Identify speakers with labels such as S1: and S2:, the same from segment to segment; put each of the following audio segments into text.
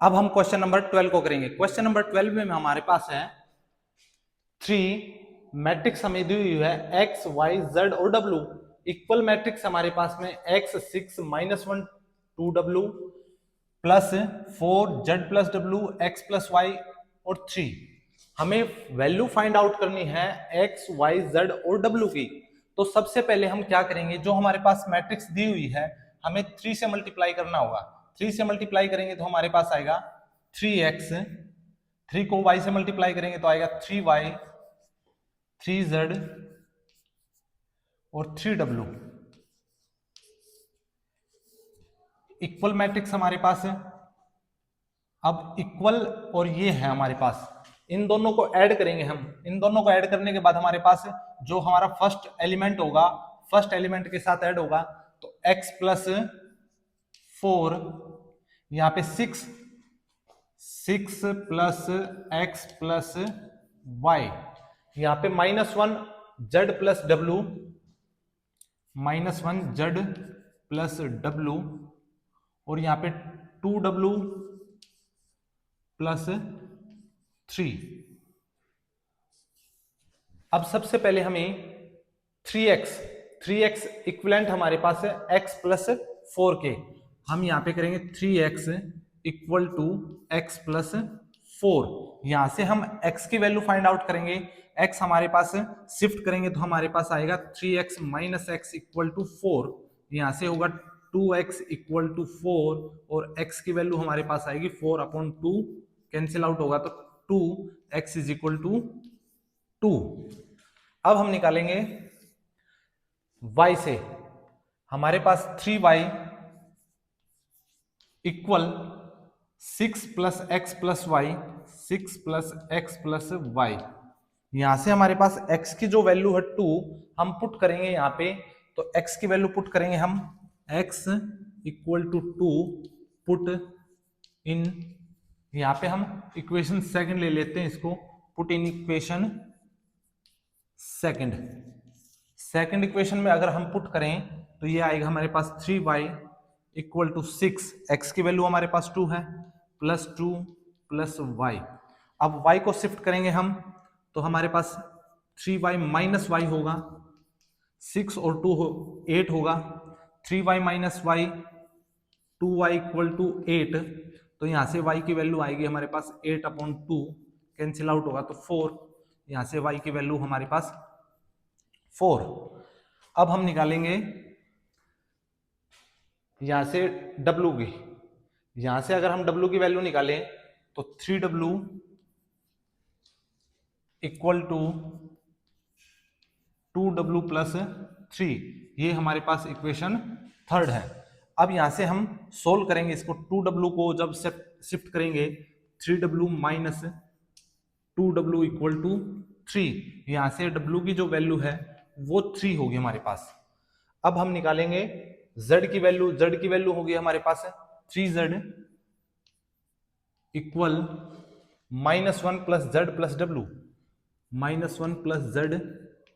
S1: अब हम question number 12 को करेंगे। क्वेश्चन नंबर 12 में हमारे पास है 3 मैट्रिक्स हमें दी हुई है x, y, z और w। इक्वल मैट्रिक्स हमारे पास में x 6 -1 2w plus 4 z plus w x plus y और 3। हमें वैल्यू फाइंड आउट करनी है x, y, z और w की। तो सबसे पहले हम क्या करेंगे, जो हमारे पास मैट्रिक्स दी हुई है हमें 3 से मल्टीप्लाई करना होगा। 3 से मल्टीप्लाई करेंगे तो हमारे पास आएगा 3x, 3 को y से मल्टीप्लाई करेंगे तो आएगा 3y, 3z और 3w। इक्वल मैट्रिक्स हमारे पास है। अब इक्वल और ये है हमारे पास, इन दोनों को ऐड करेंगे हम। इन दोनों को ऐड करने के बाद हमारे पास जो हमारा फर्स्ट एलिमेंट होगा, फर्स्ट एलिमेंट के साथ ऐड होगा तो x प्लस 4, यहाँ पे 6 प्लस x प्लस y, यहाँ पे -1 z plus w, -1 z plus w और यहाँ पे 2w प्लस 3। अब सबसे पहले हमें 3x इक्विवेलेंट हमारे पास है x प्लस 4 के। हम यहां पे करेंगे 3x equal to x plus 4। यहां से हम x की वैल्यू फाइंड आउट करेंगे। x हमारे पास शिफ्ट करेंगे तो हमारे पास आएगा 3x minus x equal to 4। यहां से होगा 2x इक्वल टू 4 और x की वैल्यू हमारे पास आएगी 4/2, कैंसिल आउट होगा तो 2x इज इक्वल टू 2। अब हम निकालेंगे y से। हमारे पास 3y equal 6 plus x plus y, 6 plus x plus y. यहां से हमारे पास x की जो वैल्यू है 2 हम पुट करेंगे यहाँ पे, तो x की वैल्यू पुट करेंगे हम x equal to 2 put in, यहाँ पे हम इक्वेशन सेकंड ले लेते हैं इसको, put in equation second equation में अगर हम पुट करें तो ये आएगा हमारे पास 3y इक्वल टू 6, x की वैल्यू हमारे पास 2 है, प्लस 2 प्लस y। अब y को शिफ्ट करेंगे हम तो हमारे पास 3y माइनस y होगा, 6 और 2 8 होगा, 3y minus y 2y equal to 8। तो यहां से y की वैल्यू आएगी हमारे पास 8/2, कैंसिल आउट होगा तो 4। यहां से y की वैल्यू हमारे पास 4। अब हम निकालेंगे यहां से w की। यहां से अगर हम w की वैल्यू निकालें तो 3w equal to 2w plus 3, ये हमारे पास इक्वेशन थर्ड है। अब यहां से हम सोल्व करेंगे इसको, 2w को जब शिफ्ट करेंगे 3w minus 2w equal to 3। यहां से w की जो वैल्यू है वो 3 होगी हमारे पास। अब हम निकालेंगे z की वैल्यू होगी हमारे पास 3z equal -1 plus z plus w, -1 plus z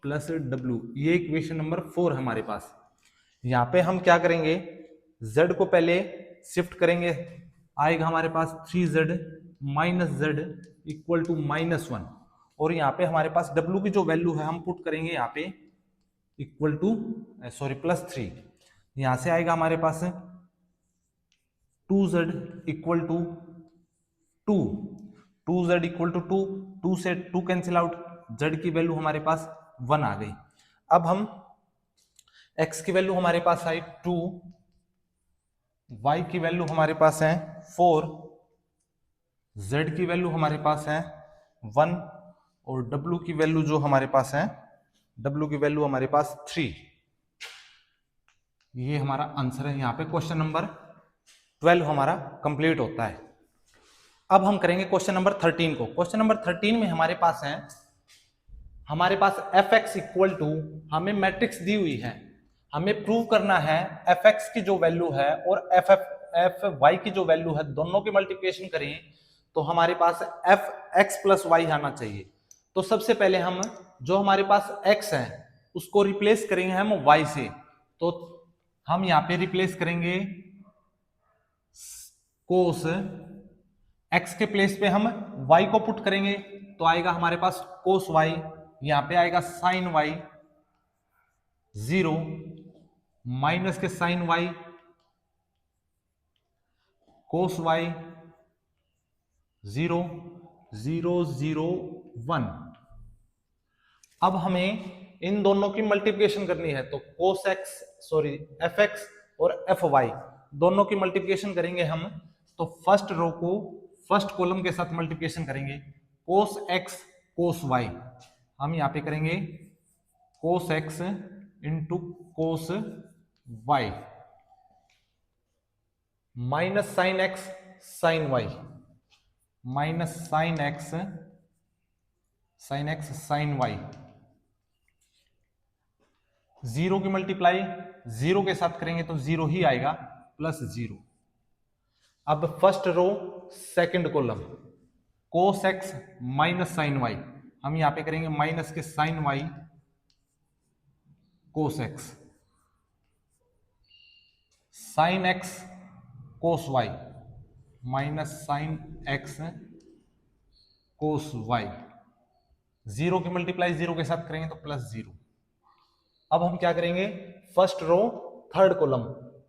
S1: plus w, ये इक्वेशन नंबर 4 है हमारे पास। यहां पे हम क्या करेंगे, z को पहले शिफ्ट करेंगे, आएगा हमारे पास 3z minus z equal to -1 और यहाँ पे हमारे पास w की जो वैल्यू है हम पुट करेंगे यहाँ पे इक्वल टू प्लस 3। यहां से आएगा हमारे पास 2z equal to 2, 2z equal to 2, 2 से 2 कैंसिल आउट, z की वैल्यू हमारे पास 1 आ गई। अब हम x की वैल्यू हमारे पास आई 2, y की वैल्यू हमारे पास है 4, z की वैल्यू हमारे पास है 1 और w की वैल्यू जो हमारे पास है, w की वैल्यू हमारे पास 3। ये हमारा आंसर है। यहाँ पे क्वेश्चन नंबर 12 हमारा कंप्लीट होता है। अब हम करेंगे क्वेश्चन नंबर 13 को। क्वेश्चन नंबर 13 में हमारे पास है, हमारे पास fx इक्वल टू, हमें मैट्रिक्स दी हुई है, हमें प्रूव करना है fx की जो वैल्यू है और fy की जो वैल्यू है दोनों की मल्टीप्लिकेशन करें तो हमारे पास fx प्लस y आना चाहिए। तो सबसे पहले हम जो हमारे पास x है उसको रिप्लेस करेंगे हम y से। तो हम यहाँ पे रिप्लेस करेंगे कोस x के प्लेस पे हम y को पुट करेंगे तो आएगा हमारे पास cos y, यहां पे आएगा sin y 0 माइनस के sin y cos y 0 0 0 1। अब हमें इन दोनों की मल्टीप्लिकेशन करनी है तो fx और fy दोनों की मल्टीप्लिकेशन करेंगे हम, तो फर्स्ट रो को फर्स्ट कॉलम के साथ मल्टीप्लिकेशन करेंगे cos x cos y, हम यहां पे करेंगे cos x into cos y minus sin x sin y minus sin x sin y, zero की मल्टीप्लाई जीरो के साथ करेंगे तो जीरो ही आएगा प्लस जीरो। अब first row second column cos x minus sin y, हम यहां पे करेंगे माइनस के sin y cos x sin x cos y minus sin x cos y, zero की मल्टीप्लाई जीरो के साथ करेंगे तो प्लस जीरो। अब हम क्या करेंगे first row third column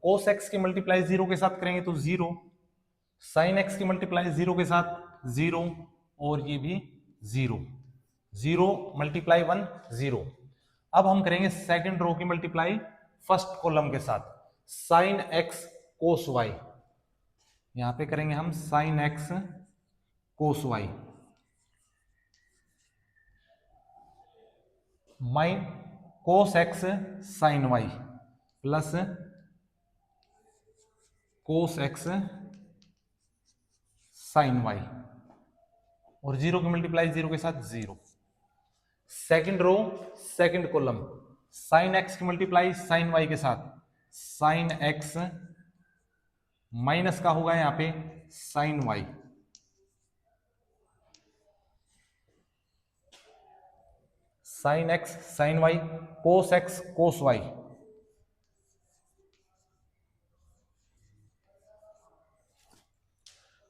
S1: cos x की मल्टीप्लाई जीरो के साथ करेंगे तो जीरो, sin x की मल्टीप्लाई जीरो के साथ जीरो और ये भी zero, zero multiply one zero. अब हम करेंगे सेकंड रो की मल्टीप्लाई फर्स्ट कॉलम के साथ sin x cos y, यहां पे करेंगे हम sin x cos y minus cos x sin y plus cos x sin y और जीरो की मल्टीप्लाई जीरो के साथ zero. Second row second column sin x की मल्टीप्लाई sin y के साथ sin x माइनस का होगा यहां पे sin y sin x sin y cos x cos y,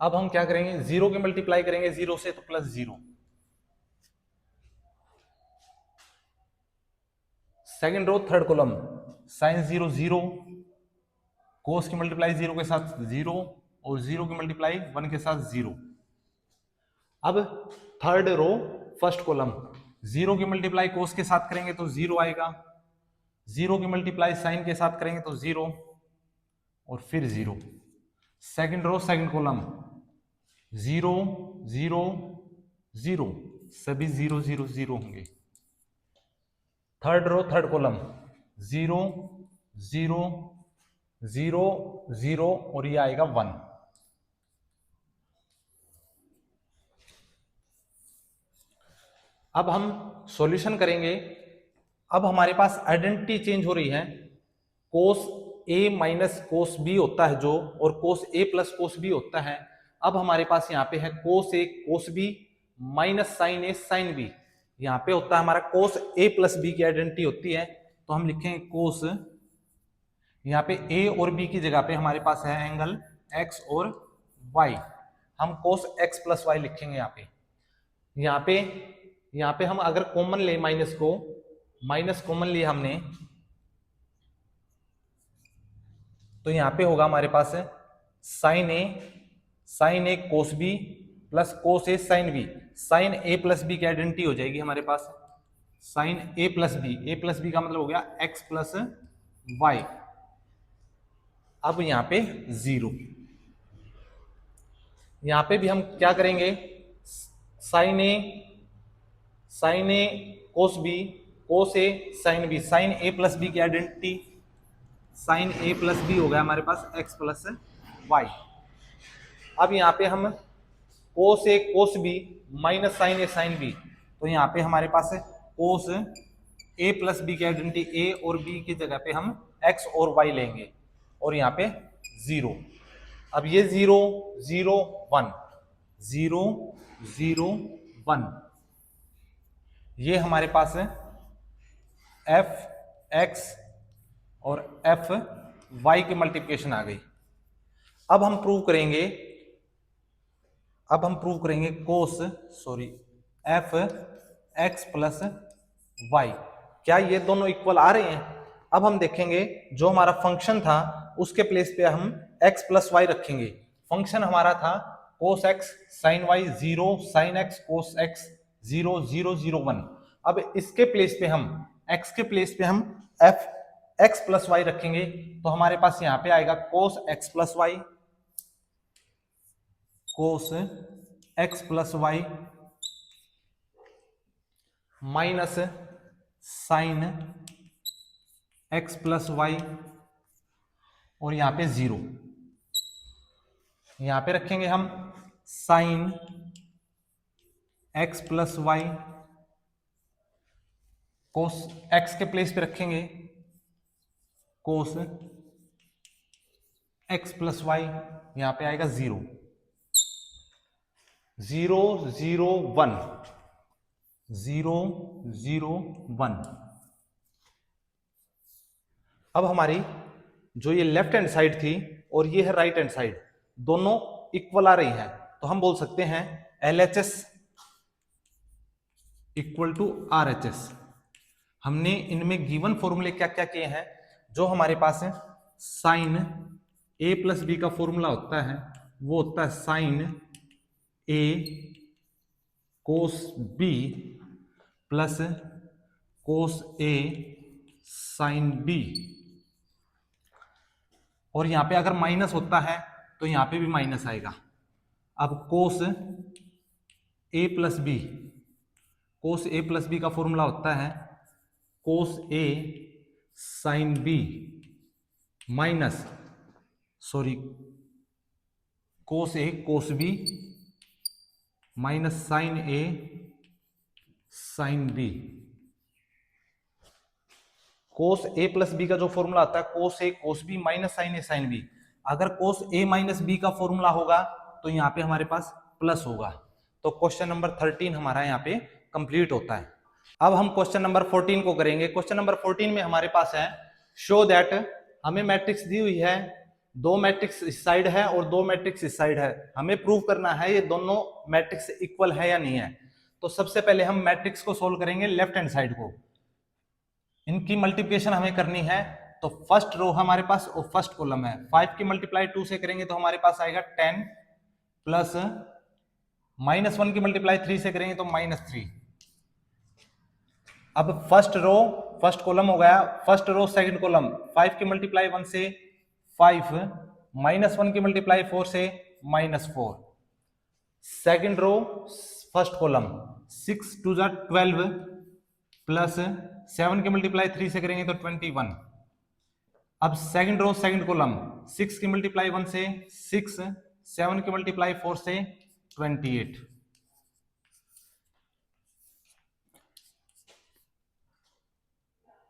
S1: अब हम क्या करेंगे जीरो की मल्टीप्लाई करेंगे जीरो से तो plus zero. Second row third column sine zero zero, cos की मल्टीप्लाई जीरो के साथ जीरो और जीरो की मल्टीप्लाई वन के साथ जीरो। अब third row first column zero की मल्टीप्लाई कोस के साथ करेंगे तो जीरो आएगा, जीरो की मल्टीप्लाई साइन के साथ करेंगे तो जीरो और फिर zero. Second row second column zero zero zero, सभी जीरो जीरो जीरो होंगे। Third row third column zero zero zero zero और ये आएगा वन। अब हम सॉल्यूशन करेंगे। अब हमारे पास आइडेंटिटी चेंज हो रही है, कोस ए माइनस कोस बी होता है जो, और कोस ए प्लस कोस बी होता है। अब हमारे पास यहाँ पे है कोस ए कोस बी माइनस साइन ए साइन बी, यहाँ पे होता है हमारा कोस ए प्लस बी की आइडेंटिटी होती है, तो हम लिखेंगे कोस, यहाँ पे ए और बी की जगह पे हमारे पास है एंगल एक्स और वाई, हम कोस एक्स प्लस वाई लिखेंगे। यहाँ पे हम अगर कॉमन ले माइनस को, माइनस कॉमन लिया हमने, तो यहाँ पे होगा हमारे पास साइन ए कोस बी प्लस कोस ए साइन बी, साइन ए प्लस बी की आइडेंटिटी हो जाएगी हमारे पास साइन ए प्लस बी का मतलब हो गया एक्स प्लस वाई। अब यहाँ पे जीरो, यहाँ पे भी हम क्या करेंगे साइन ए कोस बी कोस ए साइन बी, साइन ए प्लस बी की आइडेंटिटी साइन ए प्लस बी हो गया हमारे पास एक्स प्लस वाई। अब यहाँ पे हम कोस ए कोस बी माइनस साइन ए साइन बी, तो यहाँ पे हमारे पास है कोस ए प्लस बी की आइडेंटिटी ए और बी की जगह पे हम एक्स और वाई लेंगे और यहाँ पे जीरो। अब ये zero zero one, zero zero one, ये हमारे पास है एफ एक्स और एफ वाई की मल्टीप्लिकेशन आ गई। अब हम प्रूव करेंगे, अब हम प्रूव करेंगे एफ एक्स प्लस वाई, क्या ये दोनों इक्वल आ रहे हैं? अब हम देखेंगे जो हमारा फंक्शन था उसके प्लेस पे हम x प्लस वाई रखेंगे। फंक्शन हमारा था cos x sine y 0 sine x cos x 0 0 0 1। अब इसके प्लेस पे हम x के प्लेस पे हम एफ एक्स प्लस वाई रखेंगे, तो हमारे पास यहां पे आएगा cos x plus y, cos x plus y minus sine x plus y और यहां पे 0, यहां पे रखेंगे हम sine x plus y, cos x के प्लेस पे रखेंगे कोस एक्स प्लस वाई, यहां पे आएगा 0 0 0 1 0 0 1। अब हमारी जो ये लेफ्ट हैंड साइड थी और ये है राइट हैंड साइड, दोनों इक्वल आ रही है, तो हम बोल सकते हैं LHS इक्वल टू RHS। हमने इनमें गिवन फॉर्मूले क्या क्या किए हैं? जो हमारे पास है साइन A प्लस बी का फॉर्मूला होता है वो होता है sine A cos B plus cos A sine B, और यहां पे अगर माइनस होता है तो यहां पे भी माइनस आएगा। अब cos A plus B, cos A plus B का फॉर्मूला होता है cos A sine B minus cos A cos B minus sine A sine B। Cos A plus B का जो फॉर्मूला आता है cos A cos B minus sine A sine B, अगर cos A minus B का formula होगा तो यहाँ पे हमारे पास प्लस होगा। तो क्वेश्चन नंबर 13 हमारा यहाँ पे कंप्लीट होता है। अब हम क्वेश्चन नंबर 14 को करेंगे। क्वेश्चन नंबर 14 में हमारे पास है शो दैट, हमें मैट्रिक्स दी हुई है, दो मैट्रिक्स इस साइड है और दो मैट्रिक्स इस साइड है, हमें प्रूव करना है ये दोनों मैट्रिक्स इक्वल है या नहीं है। तो सबसे पहले हम मैट्रिक्स को सोल्व करेंगे लेफ्ट हैंड साइड को, इनकी मल्टीप्लिकेशन हमें करनी है। तो फर्स्ट रो हमारे पास और फर्स्ट कॉलम है, 5 की मल्टीप्लाई 2 से करेंगे तो हमारे पास आएगा 10 प्लस -1 की मल्टीप्लाई 3 से करेंगे तो -3। अब फर्स्ट रो फर्स्ट कॉलम हो गया, फर्स्ट रो सेकंड कॉलम, 5 की मल्टीप्लाई 1 से 5, -1 की मल्टीप्लाई 4 से -4। Second row first column 6 2 12 plus 7 की मल्टीप्लाई 3 से करेंगे तो 21। अब सेकंड रो सेकंड कॉलम 6 की मल्टीप्लाई 1 से 6, 7 की मल्टीप्लाई 4 से 28।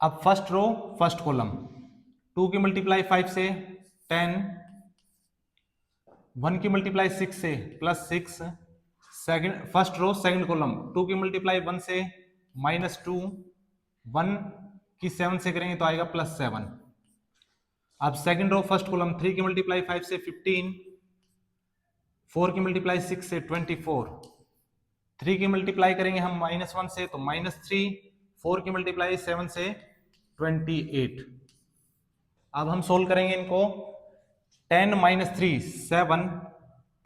S1: अब फर्स्ट रो फर्स्ट कॉलम 2 की मल्टीप्लाई 5 से 10, 1 की मल्टीप्लाई 6 से +6, second first row second column 2 की मल्टीप्लाई 1 से -2, 1 की 7 से करेंगे तो आएगा +7। अब सेकंड रो फर्स्ट कॉलम 3 की मल्टीप्लाई 5 से 15, 4 की मल्टीप्लाई 6 से 24, 3 की मल्टीप्लाई करेंगे हम -1 से तो -3, 4 की मल्टीप्लाई 7 से 28। अब हम सोल्व करेंगे इनको, 10 - 3 7,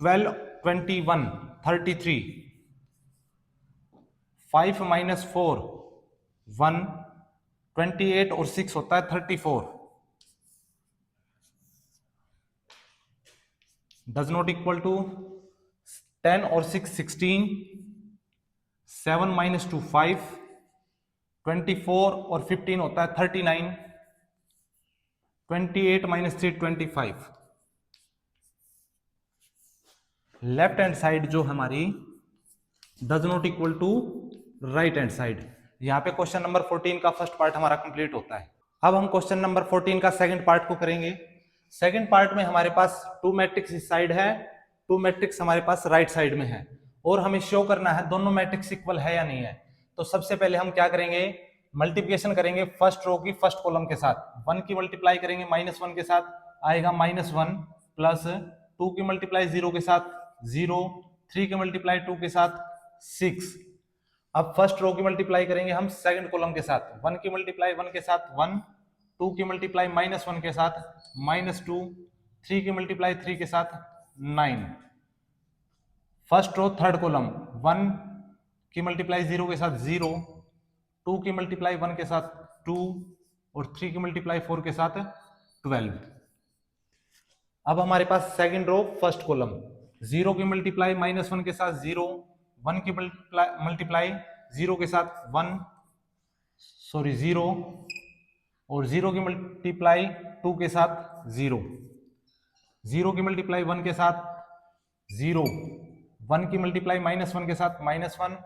S1: 12 21 33, 5 - 4 1, 28 और 6 होता है 34, डज नॉट इक्वल टू 10 और 6 16, 7 - 2 5, 24 और 15 होता है 39, 28 - 3 25। लेफ्ट हैंड साइड जो हमारी does not equal to right hand side. यहां पे क्वेश्चन नंबर 14 का फर्स्ट पार्ट हमारा कंप्लीट होता है। अब हम क्वेश्चन नंबर 14 का सेकंड पार्ट को करेंगे। सेकंड पार्ट में हमारे पास 2 मैट्रिक्स इस साइड है, 2 मैट्रिक्स हमारे पास राइट साइड में है, और हमें शो करना है दोनों मैट्रिक्स इक्वल है या नहीं है। तो सबसे पहले हम क्या करेंगे, मल्टीप्लिकेशन करेंगे फर्स्ट रो की फर्स्ट कॉलम के साथ। 1 की मल्टीप्लाई करेंगे -1 के साथ, आएगा -1, प्लस 2 की मल्टीप्लाई 0 के साथ 0, 3 की मल्टीप्लाई 2 के साथ 6। अब फर्स्ट रो की मल्टीप्लाई करेंगे हम सेकंड कॉलम के साथ, 1 की मल्टीप्लाई 1 के साथ 1, 2 की मल्टीप्लाई -1 के साथ -2, 3 की मल्टीप्लाई 3 के साथ 9। फर्स्ट रो थर्ड कॉलम, 1 की मल्टीप्लाई 0 के साथ 0, 2 की मल्टीप्लाई 1 के साथ 2 और 3 की मल्टीप्लाई 4 के साथ 12। अब हमारे पास सेकंड रो फर्स्ट कॉलम, 0 की मल्टीप्लाई -1 के साथ 0, 1 की मल्टीप्लाई 0 के साथ 1 0 और 0 की मल्टीप्लाई 2 के साथ 0, 0 की मल्टीप्लाई 1 के साथ 0, 1 की मल्टीप्लाई -1 के साथ -1,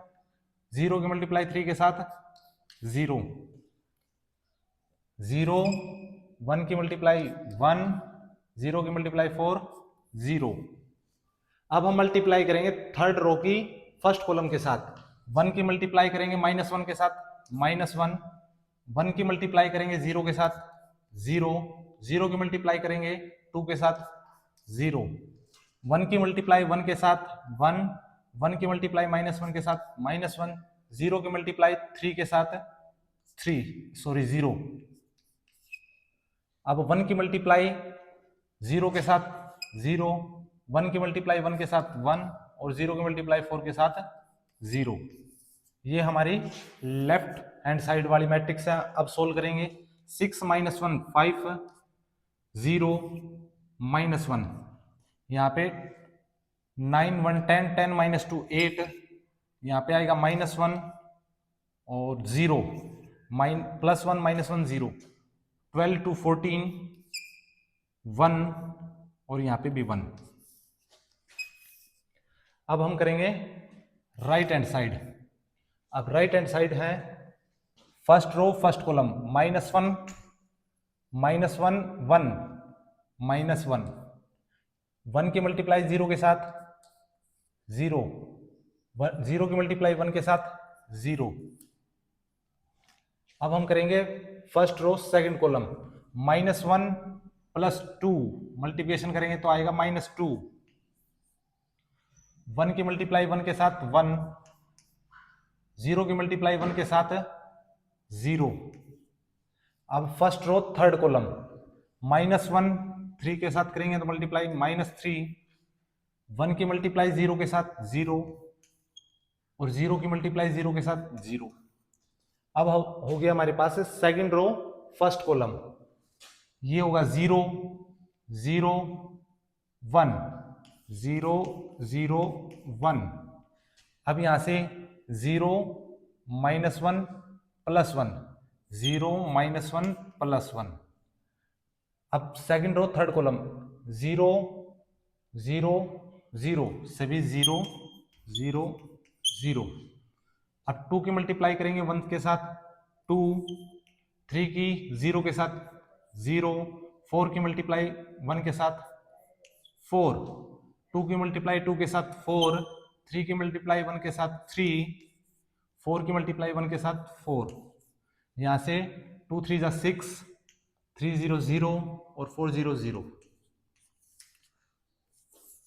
S1: 0 की मल्टीप्लाई 3 के साथ 0, 0, 1 की मल्टीप्लाई 1, 0 की मल्टीप्लाई 4 0। अब हम मल्टीप्लाई करेंगे थर्ड रो की फर्स्ट कॉलम के साथ, 1 की मल्टीप्लाई करेंगे -1 के साथ -1, 1 की मल्टीप्लाई करेंगे 0 के साथ 0, 0 की मल्टीप्लाई करेंगे 2 के साथ 0, 1 की मल्टीप्लाई 1 के साथ 1, 1 की मल्टीप्लाई -1 के साथ -1, 0 की मल्टीप्लाई 3 के साथ 0। अब 1 की मल्टीप्लाई 0 के साथ 0, 1 की मल्टीप्लाई 1 के साथ 1 और 0 की मल्टीप्लाई 4 के साथ 0। ये हमारी लेफ्ट हैंड साइड वाली मैट्रिक्स है। अब सोल्व करेंगे, 6 - 1 5, 0 -1, यहाँ पे 9 1 10, 10 - 2 8, यहाँ पे आएगा -1 और 0, +1 -1 0, 12 to 14 1 और यहाँ पे भी 1। अब हम करेंगे राइट हैंड साइड। अब राइट हैंड साइड है फर्स्ट रो फर्स्ट कॉलम, -1 -1 1 -1, 1 की मल्टीप्लाई 0 के साथ 0, 0 की मल्टीप्लाई 1 के साथ 0। अब हम करेंगे first row second column, -1 + 2 multiplication करेंगे तो आएगा -2, 1 की मल्टीप्लाई 1 के साथ 1, 0 की मल्टीप्लाई 1 के साथ 0। अब फर्स्ट रो थर्ड कॉलम, -1 3 के साथ करेंगे तो मल्टीप्लाई -3, 1 की मल्टीप्लाई 0 के साथ 0 और 0 की मल्टीप्लाई 0 के साथ 0। अब हो गया हमारे पास सेकंड रो फर्स्ट कॉलम, ये होगा 0 0 1 0 0 1। अब यहां से 0 -1 +1, 0 -1 +1। अब सेकंड रो थर्ड कॉलम, 0 0 0 सभी 0 0 0। अब 2 की मल्टीप्लाई करेंगे 1 के साथ 2, 3 की 0 के साथ 0, 4 की मल्टीप्लाई 1 के साथ 4, 2 की मल्टीप्लाई 2 के साथ 4, 3 की मल्टीप्लाई 1 के साथ 3, 4 की मल्टीप्लाई 1 के साथ 4। यहां से 2 3 जा 6, 3 0 0 और 4 0 0।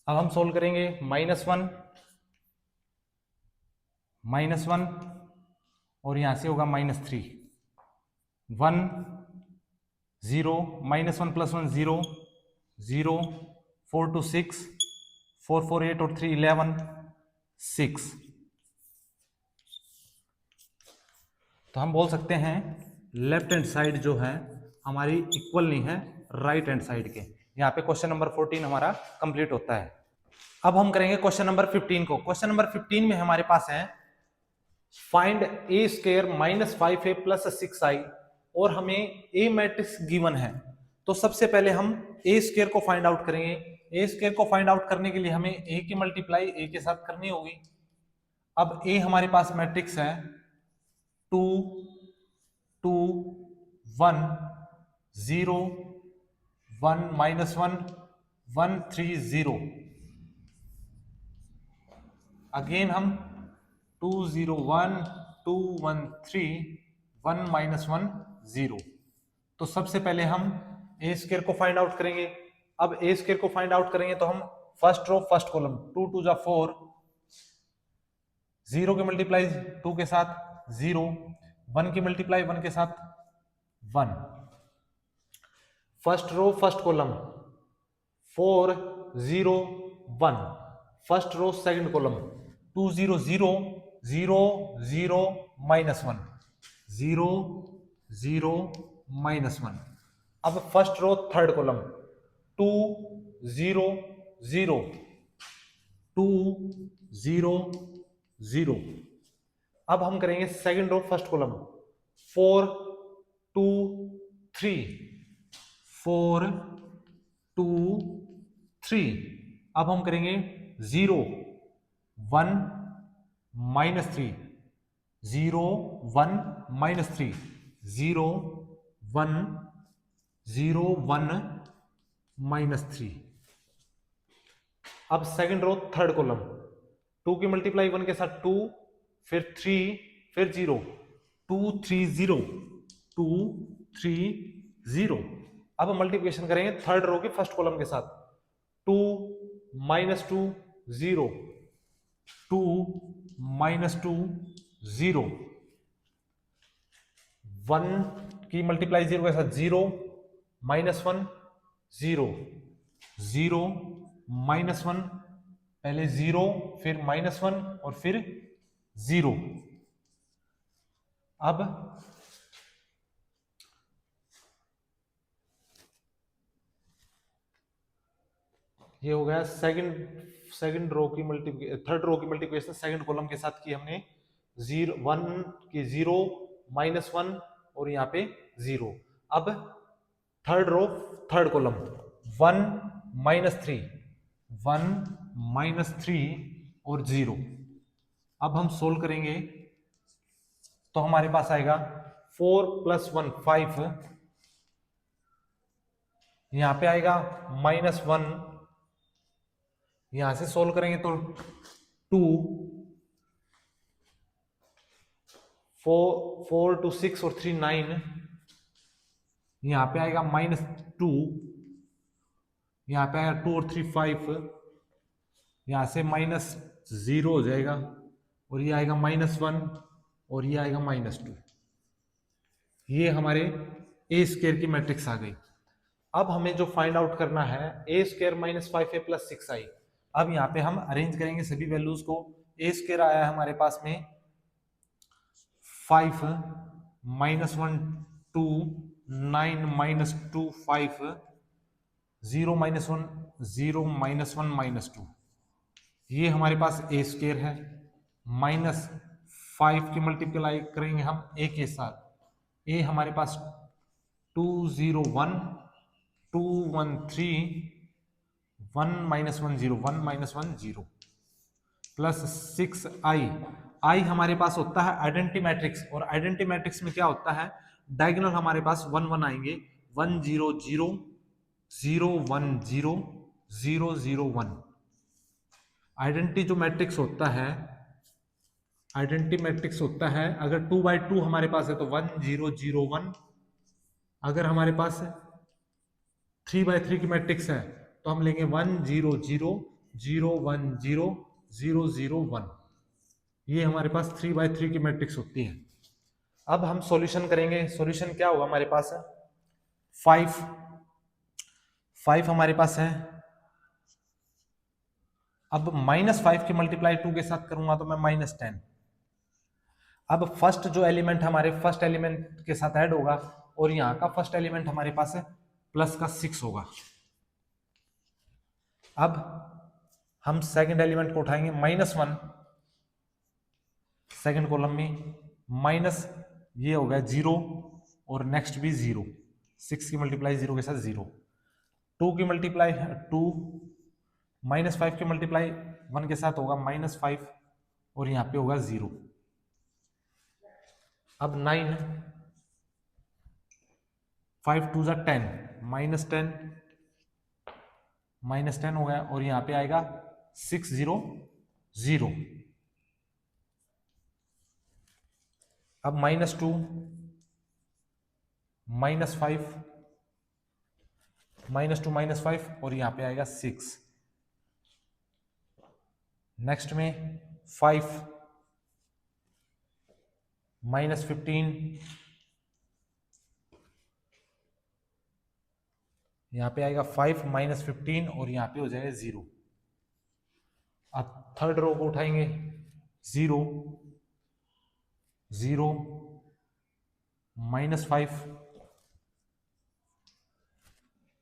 S1: अब हम सोल्व करेंगे, -1 और यहां से होगा -3, 1 0 -1 +1 0 0, 4 2 6, 4 4 8 और 3 11 6। तो हम बोल सकते हैं लेफ्ट हैंड साइड जो है हमारी इक्वल नहीं है राइट हैंड साइड के। यहाँ पे क्वेश्चन नंबर 14 हमारा कंप्लीट होता है। अब हम करेंगे क्वेश्चन नंबर 15 को। क्वेश्चन नंबर 15 में हमारे पास है फाइंड a² -5a + 6i और हमें ए मैट्रिक्स गिवन है। तो सबसे पहले हम a² को फाइंड आउट करेंगे। a² को फाइंड आउट करने के लिए हमें a की मल्टीप्लाई a के साथ करनी होगी। अब a हमारे पास मैट्रिक्स है 2 2 1 0 1 -1 1 3 0। अगेन हम 2 0 1 2 1 3 1 -1 0। तो सबसे पहले हम a² को फाइंड आउट करेंगे। अब a² को फाइंड आउट करेंगे तो हम फर्स्ट रो फर्स्ट कॉलम, 2 2 जा 4, 0 की मल्टीप्लाई 2 के साथ 0, 1 की मल्टीप्लाई 1 के साथ 1। First row first column 4 0 1, first row second column 2 0 0 0 0 -1 0 0 -1। अब फर्स्ट रो थर्ड कॉलम 2 0 0 2 0 0। अब हम करेंगे सेकंड रो फर्स्ट कॉलम 4 2 3 4 2 3। अब हम करेंगे 0 1 -3 0 1 -3 0 1 0 1 -3। अब सेकंड रो थर्ड कॉलम 2 की मल्टीप्लाई 1 के साथ 2, फिर 3, फिर 0 2 3 0 2 3 0। अब मल्टीप्लिकेशन करेंगे थर्ड रो के फर्स्ट कॉलम के साथ 2 -2 0 2 -2 0 1 की मल्टीप्लाई 0 के साथ 0 -1 0 0 -1, पहले 0 फिर -1 और फिर 0। अब ये हो गया सेकंड रो की थर्ड रो की मल्टीप्लिकेशन सेकंड कॉलम के साथ की हमने 0 1 की 0 -1 और यहाँ पे 0। अब थर्ड रो थर्ड कॉलम 1 -3 1 -3 और 0। अब हम सोल्व करेंगे तो हमारे पास आएगा 4 + 1 5, यहां पे आएगा -1, यहां से सोल्व करेंगे तो 2 4 2 6 और 3 9, यहां पे आएगा -2, यहां पे आएगा 2 और 3 5, यहां से -0 हो जाएगा और ये आएगा -1 और ये आएगा -2। ये हमारे ए स्क्वायर की मैट्रिक्स आ गई। अब हमें जो फाइंड आउट करना है a² - 5a + 6i। अब यहाँ पे हम अरेंज करेंगे सभी वैल्यूज को। a² आया है हमारे पास में 5 -1 2 9 -2 5 0 -1 0 -1 -2। ये हमारे पास a² है। -5 की मल्टीप्लाई करेंगे हम a के साथ, a हमारे पास 2 0 1 2 1 3 1 -1 0 1 -1 0 प्लस 6i। i हमारे पास होता है आइडेंटिटी मैट्रिक्स, और आइडेंटिटी मैट्रिक्स में क्या होता है, डायगोनल हमारे पास 1 1 आएंगे, 1 0 0 0 1 0 0 0 1। आइडेंटिटी जो मैट्रिक्स होता है, आइडेंटिटी मैट्रिक्स होता है, अगर 2/2 हमारे पास है तो 1 0 0 1। अगर हमारे पास 3/3 की मैट्रिक्स है तो हम लेंगे 1 0 0 0 1 0 0 0 1। ये हमारे पास 3/3 की मैट्रिक्स होती है। अब हम सॉल्यूशन करेंगे। सॉल्यूशन क्या होगा हमारे पास है 5 हमारे पास है। अब -5 की मल्टीप्लाई 2 के साथ करूंगा तो मैं -10। अब फर्स्ट जो एलिमेंट हमारे फर्स्ट एलिमेंट के साथ ऐड होगा, और यहाँ का फर्स्ट एलिमेंट हमारे पास है प्लस का 6 होगा। अब हम सेकंड एलिमेंट को उठाएंगे -1 सेकंड कॉलम में, माइनस ये हो गया 0 और नेक्स्ट भी 0। 6 की मल्टीप्लाई 0 के साथ 0, 2 की मल्टीप्लाई 2, -5 की मल्टीप्लाई 1 के साथ होगा -5 और यहाँ पे होगा 0। अब 9 5 2 = 10 -10 हो गया और यहाँ पे आएगा 6 0 0। अब -2 -5 -2 -5 और यहाँ पे आएगा 6। नेक्स्ट में 5 -15, यहाँ पे आएगा 5 -15 और यहाँ पे हो जाएगा 0। अब थर्ड रो को उठाएंगे, 0 0 -5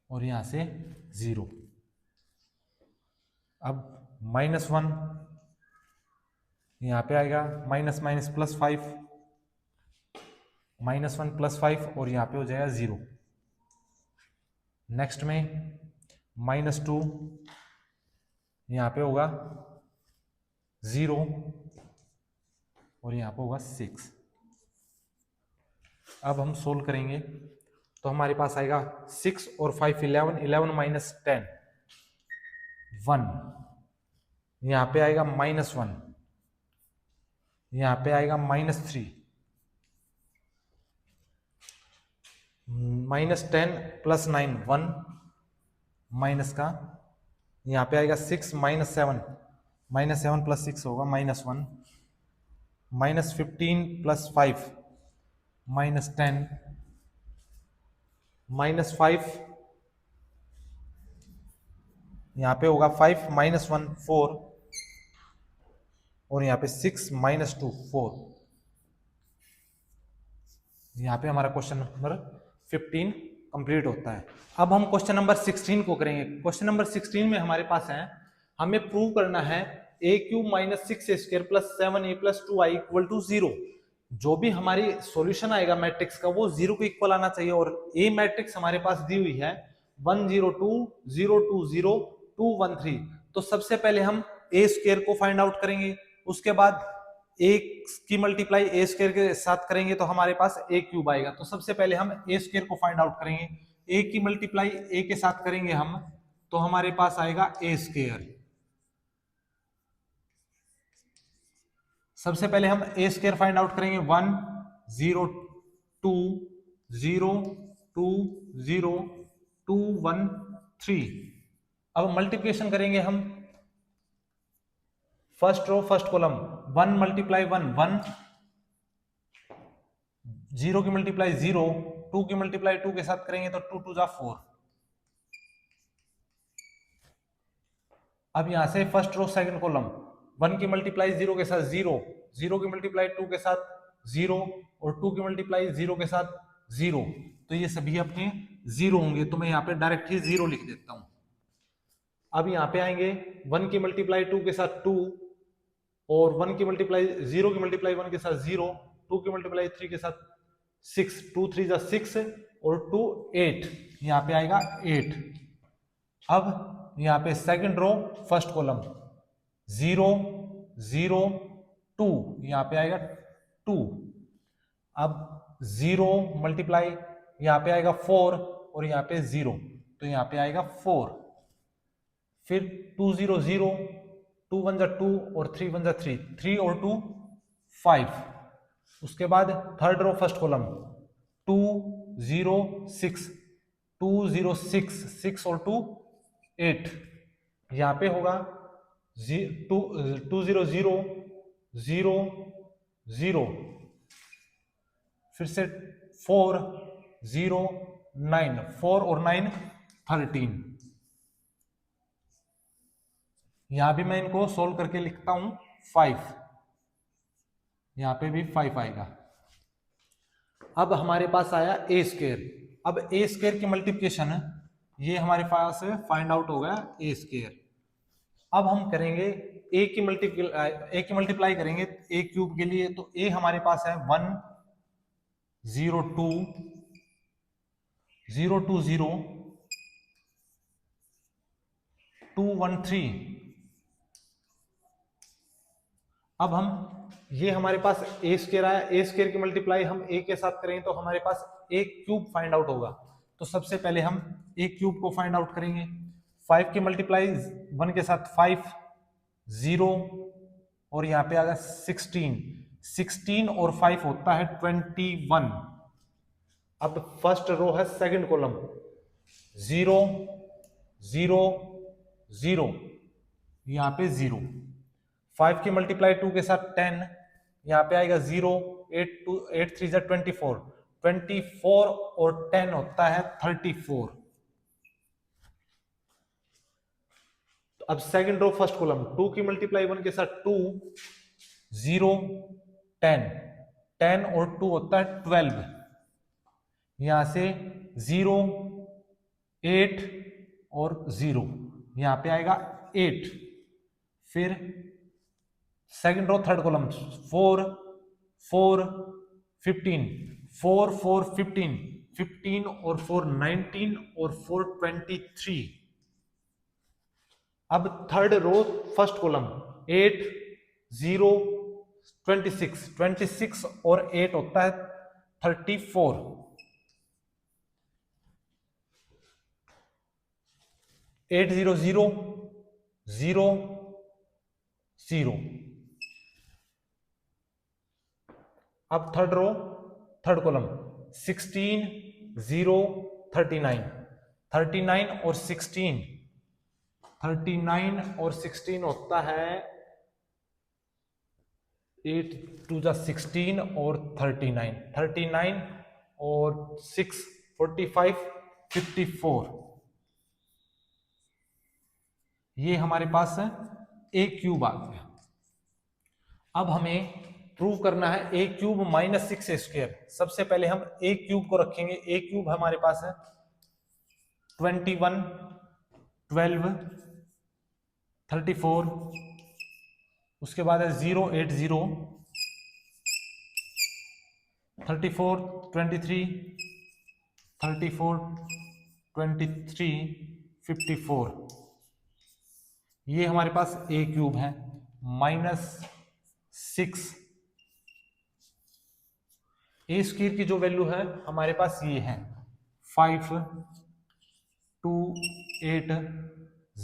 S1: और यहां से 0। अब -1 यहाँ पे आएगा, माइनस माइनस +5, -1 +5 और यहाँ पे हो जाएगा 0। नेक्स्ट में -2 यहाँ पे होगा 0 और यहाँ पे होगा 6। अब हम सोल्व करेंगे तो हमारे पास आएगा 6 और 5 11, 11 - 10 1, यहाँ पे आएगा -1, यहाँ पे आएगा -3, -10 + 9 1 माइनस का, यहाँ पे आएगा 6 -7, -7 + 6 होगा -1, -15 + 5 -10, -5 यहाँ पे होगा 5 -1 4 और यहाँ पे 6 -2 4। यहाँ पे हमारा क्वेश्चन नंबर 15 कंप्लीट होता है। अब हम क्वेश्चन नंबर 16 को करेंगे। क्वेश्चन नंबर 16 में हमारे पास है, हमें प्रूव करना है a³ - 6a² + 7a + 2i = 0। जो भी हमारी सॉल्यूशन आएगा मैट्रिक्स का वो 0 के इक्वल आना चाहिए। और ए मैट्रिक्स हमारे पास दी हुई है 1 0 2 0 2 0 2 1 3। तो सबसे पहले हम a² को फाइंड आउट करेंगे, उसके बाद a की मल्टीप्लाई a² के साथ करेंगे तो हमारे पास a³ आएगा। तो सबसे पहले हम a² को फाइंड आउट करेंगे, a की मल्टीप्लाई a के साथ करेंगे हम तो हमारे पास आएगा a²। सबसे पहले हम a² फाइंड आउट करेंगे, 1 0 2 0 2 0 2 1 3। अब मल्टीप्लिकेशन करेंगे हम, फर्स्ट रो फर्स्ट कॉलम, 1 × 1 1, 0 की मल्टीप्लाई 0, 2 की मल्टीप्लाई 2 के साथ करेंगे तो 2 2 जा 4। अब यहां से फर्स्ट रो सेकंड कॉलम, 1 की मल्टीप्लाई 0 के साथ 0, 0 की मल्टीप्लाई 2 के साथ 0 और 2 की मल्टीप्लाई 0 के साथ 0। तो ये सभी अपने 0 होंगे, तो मैं यहाँ पे डायरेक्ट ही 0 लिख देता हूं। अब यहाँ पे आएंगे 1 की मल्टीप्लाई 2 के साथ 2 और 1 की मल्टीप्लाई 0 की मल्टीप्लाई 1 के साथ 0, 2 की मल्टीप्लाई 3 के साथ 6, 2 3 जा 6 और 2 8, यहाँ पे आएगा 8। अब यहाँ पे सेकंड रो फर्स्ट कॉलम, 0 0 2, यहाँ पे आएगा 2। अब 0 मल्टीप्लाई यहाँ पे आएगा 4 और यहाँ पे 0, तो यहाँ पे आएगा 4। फिर 2 0 0, 2 1 जा 2 और 3 1 जा 3, 3 और 2 5। उसके बाद थर्ड रो फर्स्ट कॉलम, 2 0 6, 2 0 6, 6 और 2 8, यहाँ पे होगा 2 0 0 0 0, फिर से 4 0 9, 4 और 9 13। यहां भी मैं इनको सोल्व करके लिखता हूं 5, यहां पे भी 5 आएगा। अब हमारे पास आया a²। अब a² की मल्टीप्लिकेशन ये हमारे पास फाइंड आउट हो गया a²। अब हम करेंगे a की मल्टीप्लाई करेंगे a³ के लिए, तो a हमारे पास है 1 0 2 0 2 0 2 1 3। अब हम ये हमारे पास a² आया, a² की मल्टीप्लाई हम a के साथ करेंगे तो हमारे पास a³ फाइंड आउट होगा। तो सबसे पहले हम a³ को फाइंड आउट करेंगे, 5 की मल्टीप्लाई 1 के साथ 5 0 और यहाँ पे आ गया 16, 16 और 5 होता है 21। अब फर्स्ट रो है सेकंड कॉलम, 0 0 0, यहाँ पे 0, 5 की मल्टीप्लाई 2 के साथ 10, यहाँ पे आएगा 0 8 3 24, 24 और 10 होता है 34। तो अब सेकंड रो फर्स्ट कॉलम 2 की मल्टीप्लाई 1 के साथ 2 0 10, 10 और 2 होता है 12। यहां से 0 8 और 0, यहां पे आएगा 8। फिर सेकंड रो थर्ड कॉलम 4 4 15, 4 4 15, 15 और 4 19 और 4 23। अब थर्ड रो फर्स्ट कॉलम 8 0 26, 26 और 8 होता है 34। 8 0 0 0 0। अब थर्ड रो थर्ड कॉलम 16 0 39, 39 और 16, 39 और 16 होता है 8 2 16 और 39, 39 और 6 45 54। ये हमारे पास ए क्यूब आ गया। अब हमें प्रूव करना है ए क्यूब माइनस 6 स्क्वायर। सबसे पहले हम ए क्यूब को रखेंगे। ए क्यूब हमारे पास है 21 12 34, उसके बाद है 0 8 0 34 23 34 23 54। ये हमारे पास ए क्यूब है माइनस 6। ए स्क्वायर की जो वैल्यू है हमारे पास ये है 5 2 8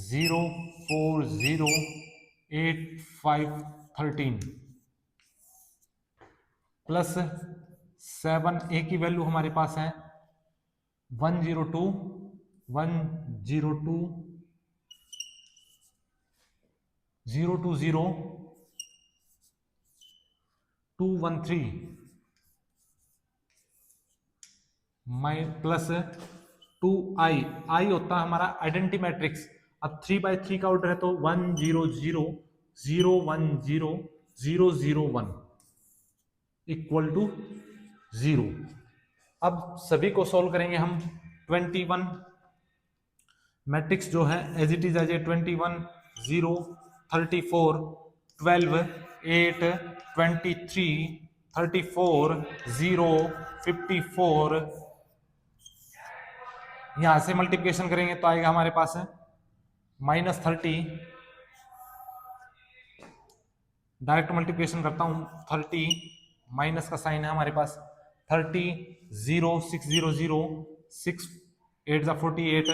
S1: 0 4 0 8 5 13 प्लस 7। ए की वैल्यू हमारे पास है 102 102 020 213 प्लस 2i। आई होता है हमारा आइडेंटिटी मैट्रिक्स। अब 3/3 का ऑर्डर है तो 1 0 0 0 1 0 0 0 1 इक्वल टू 0। अब सभी को सॉल्व करेंगे हम। 21 मैट्रिक्स जो है as it is as a 21 0 34 12 8 23 34 0 54। यहां से मल्टीप्लिकेशन करेंगे तो आएगा हमारे पास है -30। डायरेक्ट मल्टीप्लिकेशन करता हूं 30, माइनस का साइन है हमारे पास 30 0 6 0 0 6 8 48,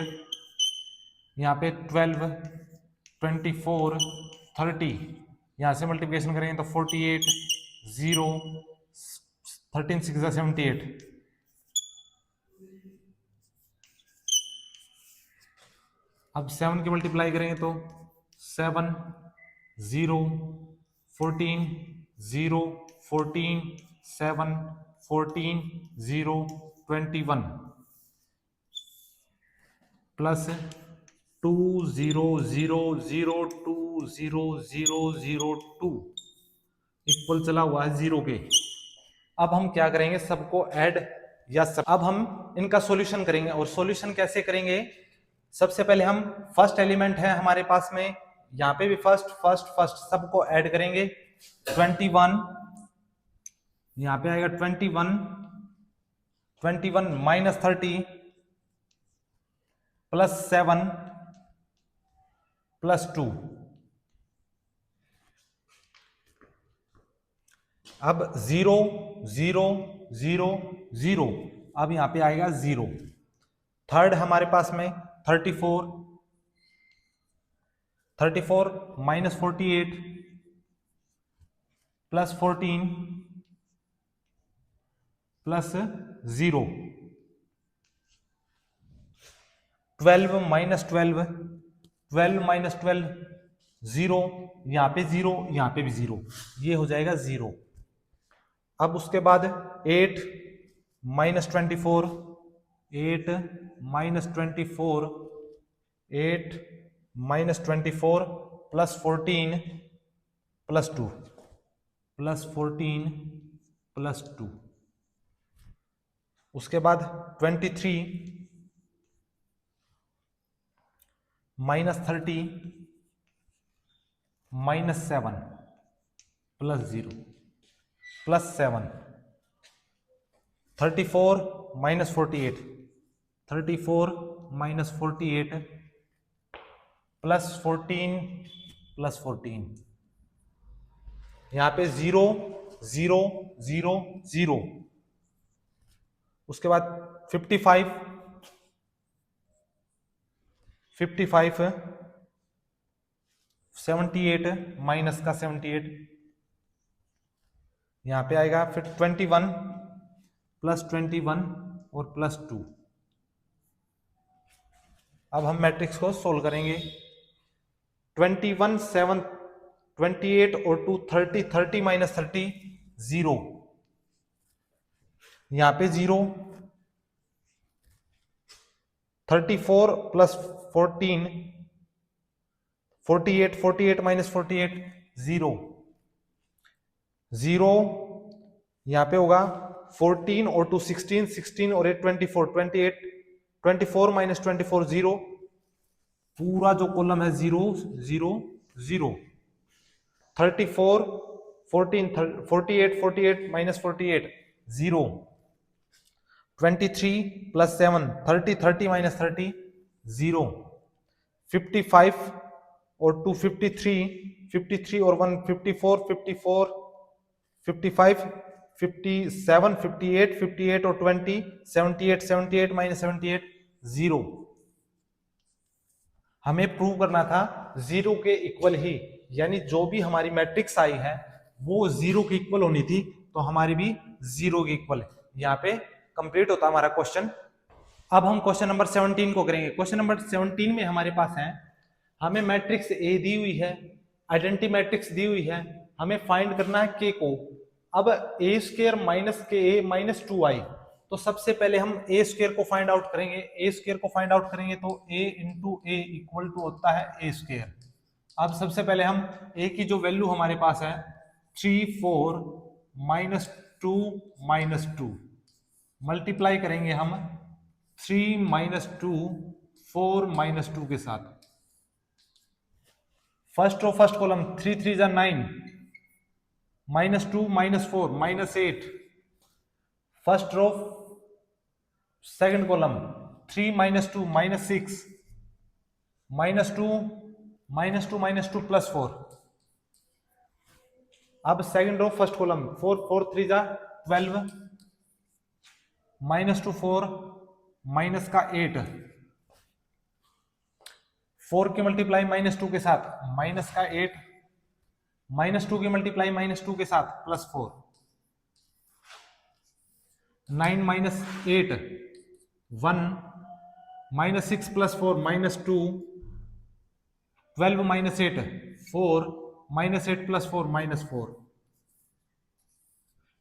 S1: यहाँ पे 12 24 30। यहाँ से मल्टीप्लिकेशन करेंगे तो 48 0 13 6 78। अब 7 की मल्टीप्लाई करेंगे तो 7 0 14 0 14 7 14 0 21 प्लस 2 0 0 0 2 0 0 0 2 इक्वल चला हुआ है 0 के। अब हम क्या करेंगे, सबको ऐड या अब हम इनका सॉल्यूशन करेंगे। और सॉल्यूशन कैसे करेंगे, सबसे पहले हम फर्स्ट एलिमेंट है हमारे पास में, यहाँ पे भी फर्स्ट फर्स्ट फर्स्ट सबको ऐड करेंगे। 21 यहाँ पे आएगा 21 21 माइनस 30 प्लस 7 प्लस 2। अब 0 0 0 0, अब यहां पे आएगा 0। थर्ड हमारे पास में 34 34 minus 48 plus 14 plus 0। 12 minus 12 12 minus 12 0, यहां पे 0 यहां पे भी 0, ये हो जाएगा 0। अब उसके बाद 8 minus 24, 8 minus 24, 8 minus 24 plus 14 plus 2, plus 14 plus 2। उसके बाद 23 minus 30 minus 7 plus 0 plus 7, 34 minus 48, 34 minus 48 plus 14 plus 14। यहां पे 0 0 0 0। उसके बाद 55 55 78 माइनस का 78। यहां पे आएगा फिर 21 प्लस 21 और प्लस 2। अब हम मैट्रिक्स को सोल्व करेंगे। 21 7 28 और 2 30, 30 माइनस 30 0। यहां पे 0, 34 प्लस 14 48, 48 माइनस 48 0 0। यहां पे होगा 14 और 2 16, 16 और 8 24, 28 24 माइनस 24 0। पूरा जो कॉलम है 0 0 0। 34 14 48 48 माइनस 48 0। 23 plus 7 30, 30 minus 30 0। 55 और 2 53, 53 और 1 54, 54 55 57 58 58 और 20 78 78 माइनस 78 0। हमें प्रूव करना था 0 के इक्वल ही, यानी जो भी हमारी मैट्रिक्स आई है वो 0 के इक्वल होनी थी, तो हमारी भी 0 के इक्वल है। यहाँ पे कंप्लीट होता हमारा क्वेश्चन। अब हम क्वेश्चन नंबर 17 को करेंगे। क्वेश्चन नंबर 17 में हमारे पास है, हमें मैट्रिक्स ए दी हुई है, आइडेंटिटी मैट्रिक्स दी हुई है, हमें फाइंड करना है के को। अब ए स्क्वायर माइनस के ए माइनस 2i, तो सबसे पहले हम ए स्क्वायर को फाइंड आउट करेंगे। ए स्क्वायर को फाइंड आउट करेंगे तो ए इंटू ए इक्वल टू होता है ए स्क्वायर। अब सबसे पहले हम ए की जो वैल्यू हमारे पास है 3 4 माइनस 2 माइनस 2 मल्टीप्लाई करेंगे हम 3 माइनस 2 4 माइनस 2 के साथ। फर्स्ट रो फर्स्ट कॉलम 3 3 जा 9 minus 2 minus 4 minus 8। First row second column 3 minus 2 minus 6 minus 2 minus 2 minus 2 plus 4। अब सेकंड रो फर्स्ट कॉलम 4 4 3 जा 12 माइनस 2 4 माइनस का 8। 4 की मल्टीप्लाई माइनस 2 के साथ माइनस का 8, माइनस 2 की मल्टीप्लाई माइनस 2 के साथ plus 4। 9 minus 8 1 minus 6 plus 4 minus 2। 12 minus 8 4 minus 8 plus 4 minus 4।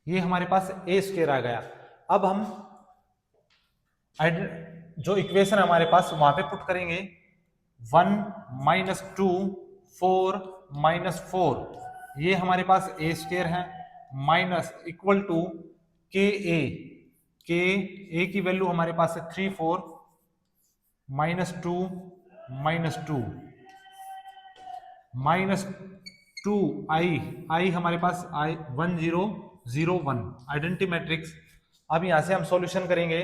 S1: ये हमारे पास ए स्क्वायर आ गया। अब हम जो इक्वेशन हमारे पास वहां पे पुट करेंगे 1 माइनस 2 4 माइनस 4। ये हमारे पास ए स्क्वायर है माइनस इक्वल टू के ए की वैल्यू हमारे पास है 3 4 माइनस 2 माइनस 2 माइनस 2 आई हमारे पास आई 1 0 0 1 आइडेंटिटी मैट्रिक्स। अब यहां से हम सॉल्यूशन करेंगे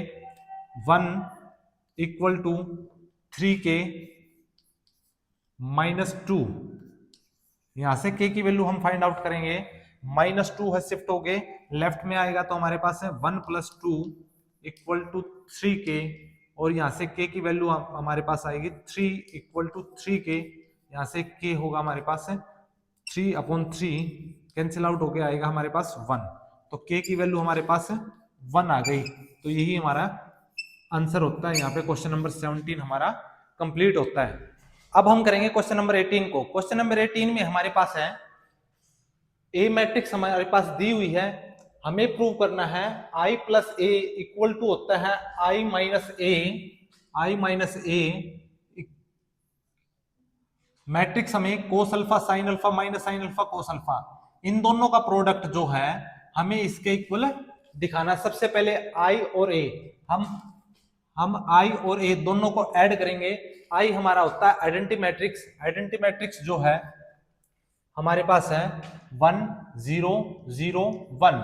S1: 1 इक्वल टू 3k माइनस 2। यहां से k की वैल्यू हम फाइंड आउट करेंगे। माइनस 2 है शिफ्ट हो गए लेफ्ट में आएगा, तो हमारे पास है 1 प्लस 2 इक्वल टू 3k। और यहां से k की वैल्यू हमारे पास आएगी 3 इक्वल टू 3k। यहां से k होगा हमारे पास है 3/3 कैंसिल आउट होके आएगा हमारे पास 1। तो k की वैल्यू हमारे पास 1 आ गई। तो यही हमारा आंसर होता है। यहाँ पे क्वेश्चन नंबर 17 हमारा कंप्लीट होता है। अब हम करेंगे क्वेश्चन नंबर 18 को। क्वेश्चन नंबर 18 में हमारे पास है ए मैट्रिक्स हमारे पास दी हुई है, हमें प्रूव करना है I plus A equal to होता है आई माइनस ए मैट्रिक्स हमें cos alpha sine alpha minus sine alpha cos alpha, इन दोनों का प्रोडक्ट जो है हमें इसके इक्वल दिखाना। सबसे पहले आई और ए, हम आई और ए दोनों को ऐड करेंगे। आई हमारा होता है आइडेंटिटी मैट्रिक्स, आइडेंटिटी मैट्रिक्स जो है हमारे पास है 1 0 0 1।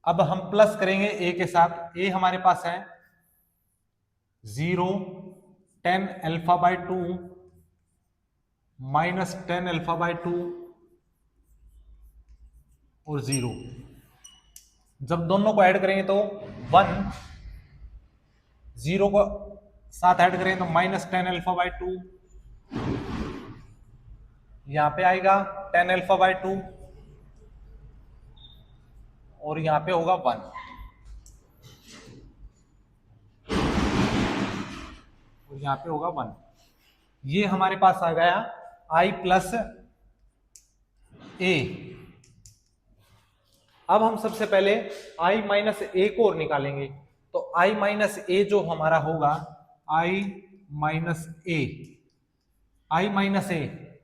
S1: अब हम प्लस करेंगे ए के साथ, ए हमारे पास है 0 10 alpha by 2 minus 10 alpha by 2 और 0। जब दोनों को ऐड करेंगे तो 1, 0 को साथ ऐड करेंगे तो माइनस 10 अल्फा बाय 2, यहां पे आएगा 10 अल्फा बाय 2 और यहां पे होगा 1। और यहां पे होगा 1। ये हमारे पास आ गया आई प्लस ए। अब हम सबसे पहले आई माइनस ए को और निकालेंगे, तो आई माइनस ए जो हमारा होगा आई माइनस ए, आई माइनस ए।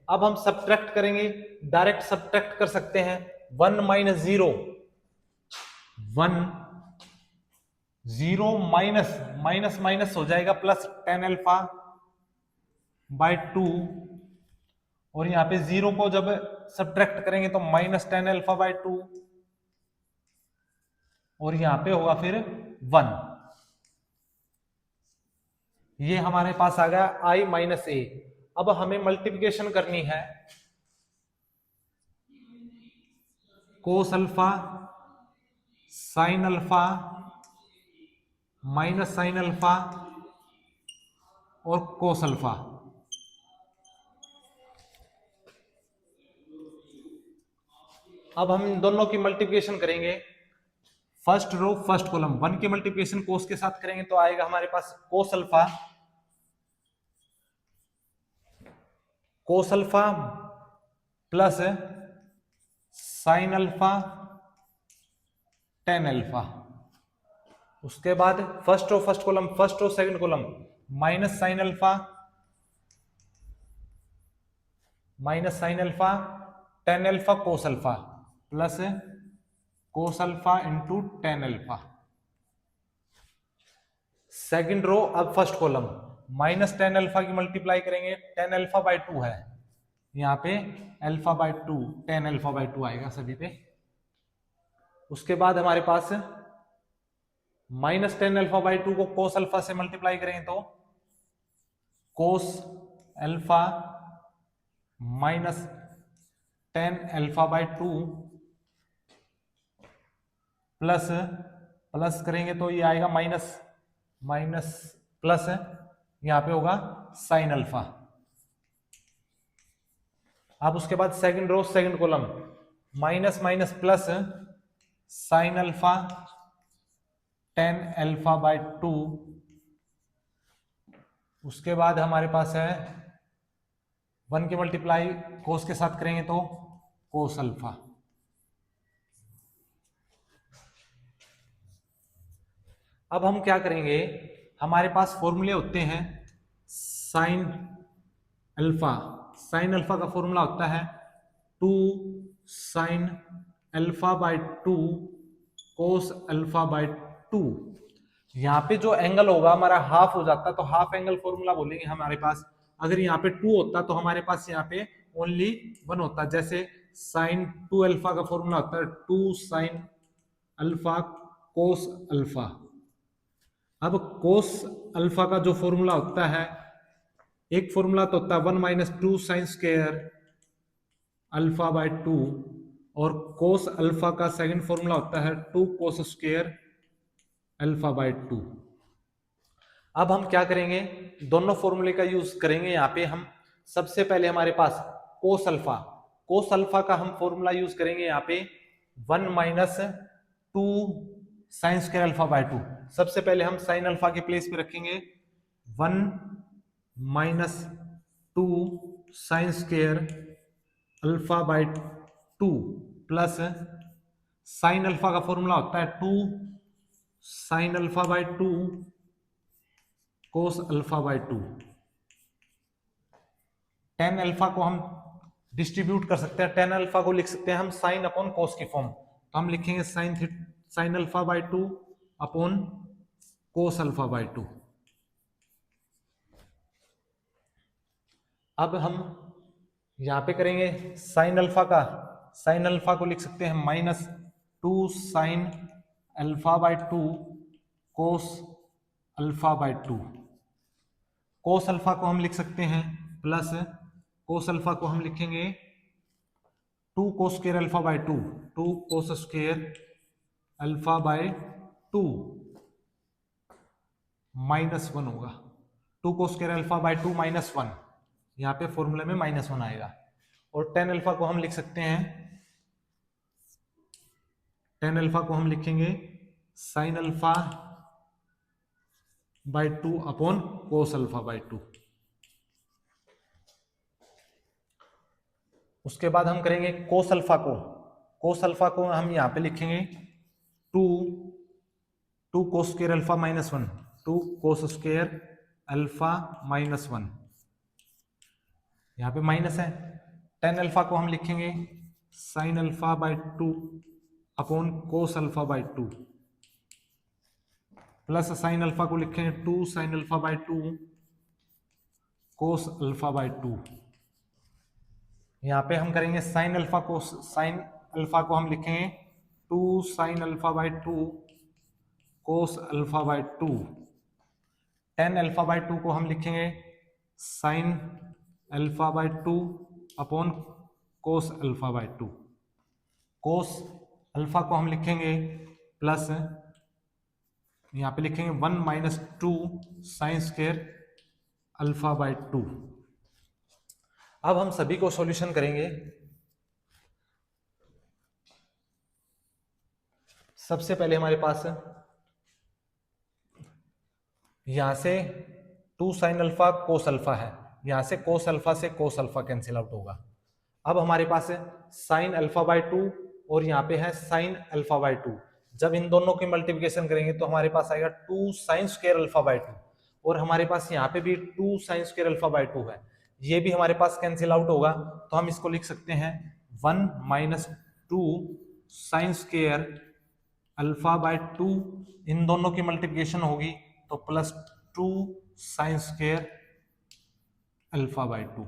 S1: अब हम सब्ट्रैक्ट करेंगे, डायरेक्ट सब्ट्रैक्ट कर सकते हैं। 1 माइनस 0 1, 0 माइनस माइनस माइनस हो जाएगा प्लस 10 अल्फा बाय 2 और यहां पे 0 को जब सब्ट्रैक्ट करेंगे तो माइनस 10 अल्फा बाय 2 और यहां पे होगा फिर 1। ये हमारे पास आ गया आई माइनस ए। अब हमें मल्टीप्लिकेशन करनी है कोस alpha sine alpha minus sine alpha और कोस अल्फा। अब हम इन दोनों की मल्टीप्लिकेशन करेंगे, फर्स्ट रो फर्स्ट कॉलम। 1 की मल्टीप्लिकेशन कोस के साथ करेंगे तो आएगा हमारे पास cos alpha plus sine alpha tan alpha. उसके बाद first row first column, first row second column, minus sine alpha tan alpha cos alpha plus cos alpha into tan alpha. Second row अब फर्स्ट कॉलम, माइनस 10 अल्फा की multiply करेंगे, 10 alpha by 2 है, यहां पे alpha by 2 10 alpha by 2 आएगा सभी पे। उसके बाद हमारे पास माइनस 10 अल्फा बाय 2 को कोस अल्फा से मल्टीप्लाई करेंगे तो cos alpha minus 10 alpha by 2 plus करेंगे तो ये आएगा माइनस प्लस है, यहां पे होगा साइन अल्फा। अब उसके बाद second row second column, minus minus plus sine alpha 10 alpha by 2। उसके बाद हमारे पास है 1 की मल्टीप्लाई कोस के साथ करेंगे तो कोस अल्फा। अब हम क्या करेंगे, हमारे पास फॉर्मूले होते हैं साइन अल्फा का फॉर्मूला होता है 2 sine alpha by 2 cos alpha by 2। यहाँ पे जो एंगल होगा हमारा हाफ हो जाता, तो हाफ एंगल फॉर्मूला बोलेंगे हमारे पास। अगर यहाँ पे 2 होता तो हमारे पास यहाँ पे ओनली 1 होता। जैसे साइन 2 अल्फा का फॉर्मूला होता है 2 साइन अल्फा कोस अल्फा। अब कोस अल्फा का जो फॉर्मूला होता है, एक फॉर्मूला तो होता है 1 minus 2 sine square alpha by 2 और कोस अल्फा का सेकंड फॉर्मूला होता है 2 कोस स्क्वायर अल्फा बाय 2। अब हम क्या करेंगे, दोनों फॉर्मूले का यूज करेंगे। यहाँ पे हम सबसे पहले हमारे पास कोस अल्फा का हम फॉर्मूला यूज करेंगे यहाँ पे 1 minus 2 sine square alpha by 2। सबसे पहले हम साइन अल्फा के प्लेस पे रखेंगे 1 minus 2 sine square alpha by 2 plus sine alpha का फॉर्मूला होता है 2 sine alpha by 2 cos alpha by 2। Tan alpha को हम डिस्ट्रीब्यूट कर सकते हैं, टेन अल्फा को लिख सकते हैं हम साइन अपॉन कोस की फॉर्म, तो हम लिखेंगे sine alpha by 2 upon cos alpha by 2। अब हम यहां पे करेंगे साइन अल्फा को लिख सकते हैं minus 2 sine alpha by 2 cos alpha by 2। Cos alpha को हम लिख सकते हैं प्लस कोस अल्फा को हम लिखेंगे 2 cos square alpha by 2, 2 cos square alpha by 2 minus 1 होगा। 2 cos square alpha by 2 minus 1, यहाँ पे फॉर्मूले में माइनस 1 आएगा। और टेन अल्फा को हम लिख सकते हैं, टेन अल्फा को हम लिखेंगे sine alpha by 2 upon cos alpha by 2। उसके बाद हम करेंगे कोस अल्फा को हम यहां पे लिखेंगे 2 cos square alpha minus 1, 2 cos square alpha minus 1, यहां पे माइनस है। टेन अल्फा को हम लिखेंगे sine alpha by 2 upon cos alpha by 2, plus sine alpha को लिखेंगे 2 sine alpha by 2 cos alpha by 2। यहाँ पे हम करेंगे साइन अल्फा को हम लिखेंगे 2 sine alpha by 2 cos alpha by 2। Tan alpha by 2 को हम लिखेंगे sine alpha by 2 upon cos alpha by 2। Cos alpha को हम लिखेंगे प्लस, यहाँ पे लिखेंगे 1 minus 2 sine square alpha by 2। अब हम सभी को सॉल्यूशन करेंगे। सबसे पहले हमारे पास यहां से 2 साइन अल्फा कोस अल्फा है, यहां से कोस अल्फा कैंसिल आउट होगा। अब हमारे पास है साइन अल्फा बाय 2 और यहाँ पे है साइन अल्फा बाय 2। जब इन दोनों की मल्टीप्लिकेशन करेंगे तो हमारे पास आएगा 2 साइन स्क्वायर अल्फा बाय 2, और हमारे पास यहाँ पे भी 2 साइन स्क्वायर अल्फा बाय 2 है, ये भी हमारे पास कैंसिल आउट होगा। तो हम इसको लिख सकते हैं 1 minus 2 sine square alpha by 2, इन दोनों की मल्टीप्लिकेशन होगी तो plus 2 sine square alpha by 2।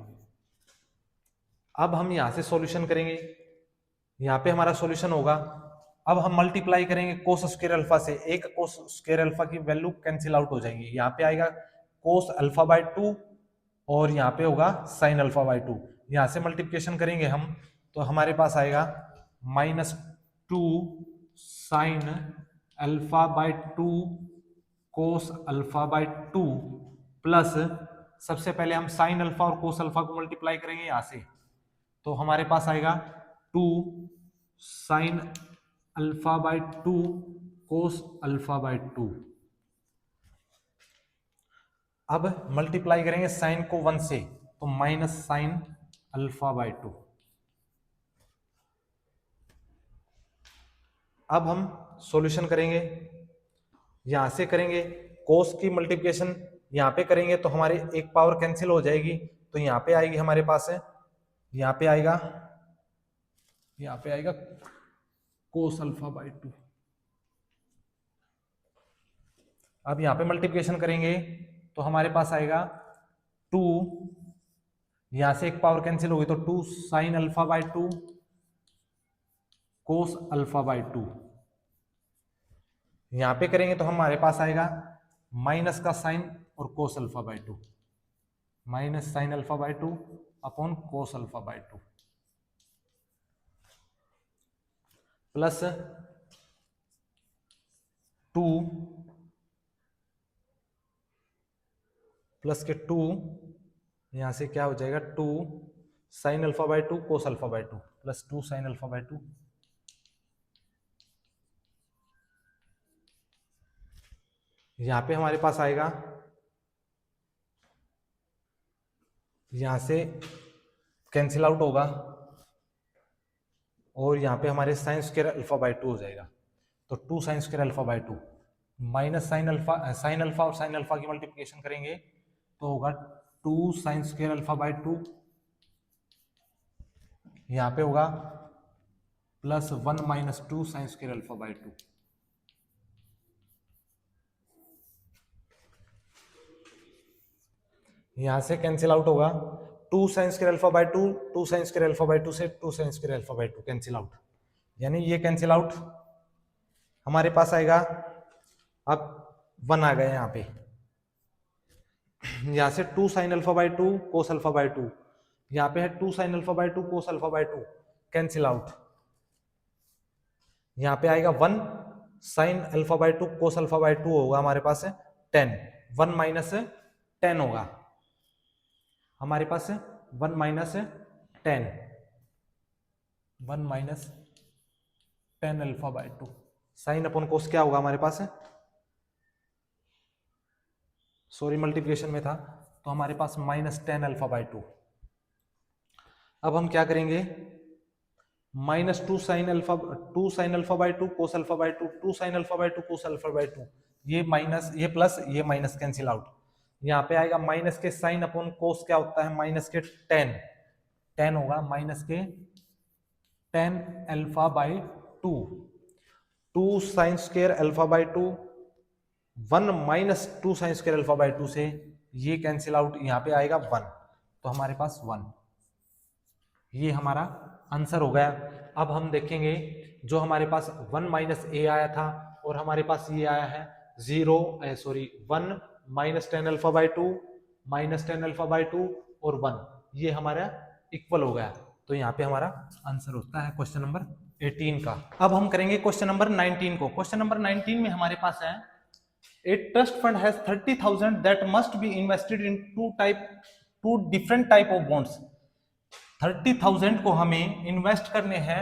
S1: अब हम यहां से सॉल्यूशन करेंगे, यहाँ पे हमारा सॉल्यूशन होगा। अब हम मल्टीप्लाई करेंगे कोस स्क्वायर अल्फा से, एक कोस स्क्वायर अल्फा की वैल्यू कैंसिल आउट हो जाएगी, यहाँ पे आएगा कोस अल्फा बाय 2 और यहाँ पे होगा साइन अल्फा बाय 2। यहाँ से मल्टीप्लिकेशन करेंगे हम तो हमारे पास आएगा minus 2 sine alpha by 2 cos alpha by 2 plus, सबसे पहले हम साइन अल्फा और कोस अल्फा को मल्टीप्लाई करेंगे यहाँ से, तो हमारे पास आएगा 2 sine alpha by 2 cos alpha by 2। अब मल्टीप्लाई करेंगे साइन को 1 से तो माइनस साइन अल्फा बाय 2। अब हम सॉल्यूशन करेंगे, यहां से करेंगे कोस की मल्टीप्लिकेशन, यहां पे करेंगे तो हमारे एक पावर कैंसिल हो जाएगी, तो यहां पे आएगी हमारे पास है, यहाँ पे आएगा कोस अल्फा बाय 2। अब यहाँ पे मल्टीप्लिकेशन करेंगे तो हमारे पास आएगा 2, यहां से एक पावर कैंसिल होगी तो 2 sine alpha by 2 cos alpha by 2। यहां पे करेंगे तो हमारे पास आएगा माइनस का साइन और cos alpha by 2, minus sine alpha by 2 upon cos alpha by 2 plus 2 plus के 2, यहां से क्या हो जाएगा 2 sine alpha by 2 cos alpha by 2 plus 2 sine alpha by 2। यहां पे हमारे पास आएगा, यहां से कैंसिल आउट होगा और यहाँ पे हमारे साइन स्क्वायर अल्फा बाई 2 हो जाएगा। तो 2 sine square alpha by 2 minus sine alpha और साइन अल्फा की मल्टीप्लिकेशन करेंगे तो होगा 2 साइन स्क्वायर अल्फा बाई 2, यहाँ पे होगा plus 1 minus 2 sine square alpha by 2। यहां से कैंसिल आउट होगा 2 sine square alpha by 2, 2 sine square alpha by 2 से 2 sine square alpha by 2 cancel out, यानी ये कैंसिल आउट हमारे पास आएगा। अब 1 आ गया यहाँ पे, यहां से 2 sine alpha by 2 cos alpha by 2, यहाँ पे है 2 sine alpha by 2 cos alpha by 2 cancel out, यहाँ पे आएगा 1 sine alpha by 2 cos alpha by 2 होगा हमारे पास है 10, 1 माइनस 10 होगा हमारे पास है 1 minus 10, 1 minus 10 alpha by 2 sine upon कोस क्या होगा हमारे पास है, सॉरी मल्टीप्लिकेशन में था तो हमारे पास माइनस 10 अल्फा बाई 2। अब हम क्या करेंगे, minus 2 sine alpha by 2 cos alpha by 2, 2 sine alpha by 2 cos alpha by 2, ये माइनस ये प्लस ये माइनस कैंसिल आउट, यहाँ पे आएगा माइनस के साइन अपॉन कोस क्या होता है माइनस के 10 होगा माइनस के 10 alpha by 2, 2 sine square alpha by 2, 1 minus 2 sine square alpha by 2 से ये कैंसिल आउट, यहाँ पे आएगा 1, तो हमारे पास 1, ये हमारा आंसर हो गया। अब हम देखेंगे जो हमारे पास 1 माइनस ए आया था और हमारे पास ये आया है 1 minus 10 alpha by 2 minus 10 alpha by 2 और 1, ये हमारा इक्वल हो गया, तो यहाँ पे हमारा आंसर होता है क्वेश्चन नंबर 18 का। अब हम करेंगे क्वेश्चन नंबर 19 को। क्वेश्चन नंबर 19 में हमारे पास है A trust fund has 30,000 that must be invested in two different type of bonds। 30,000 को हमें इन्वेस्ट करने हैं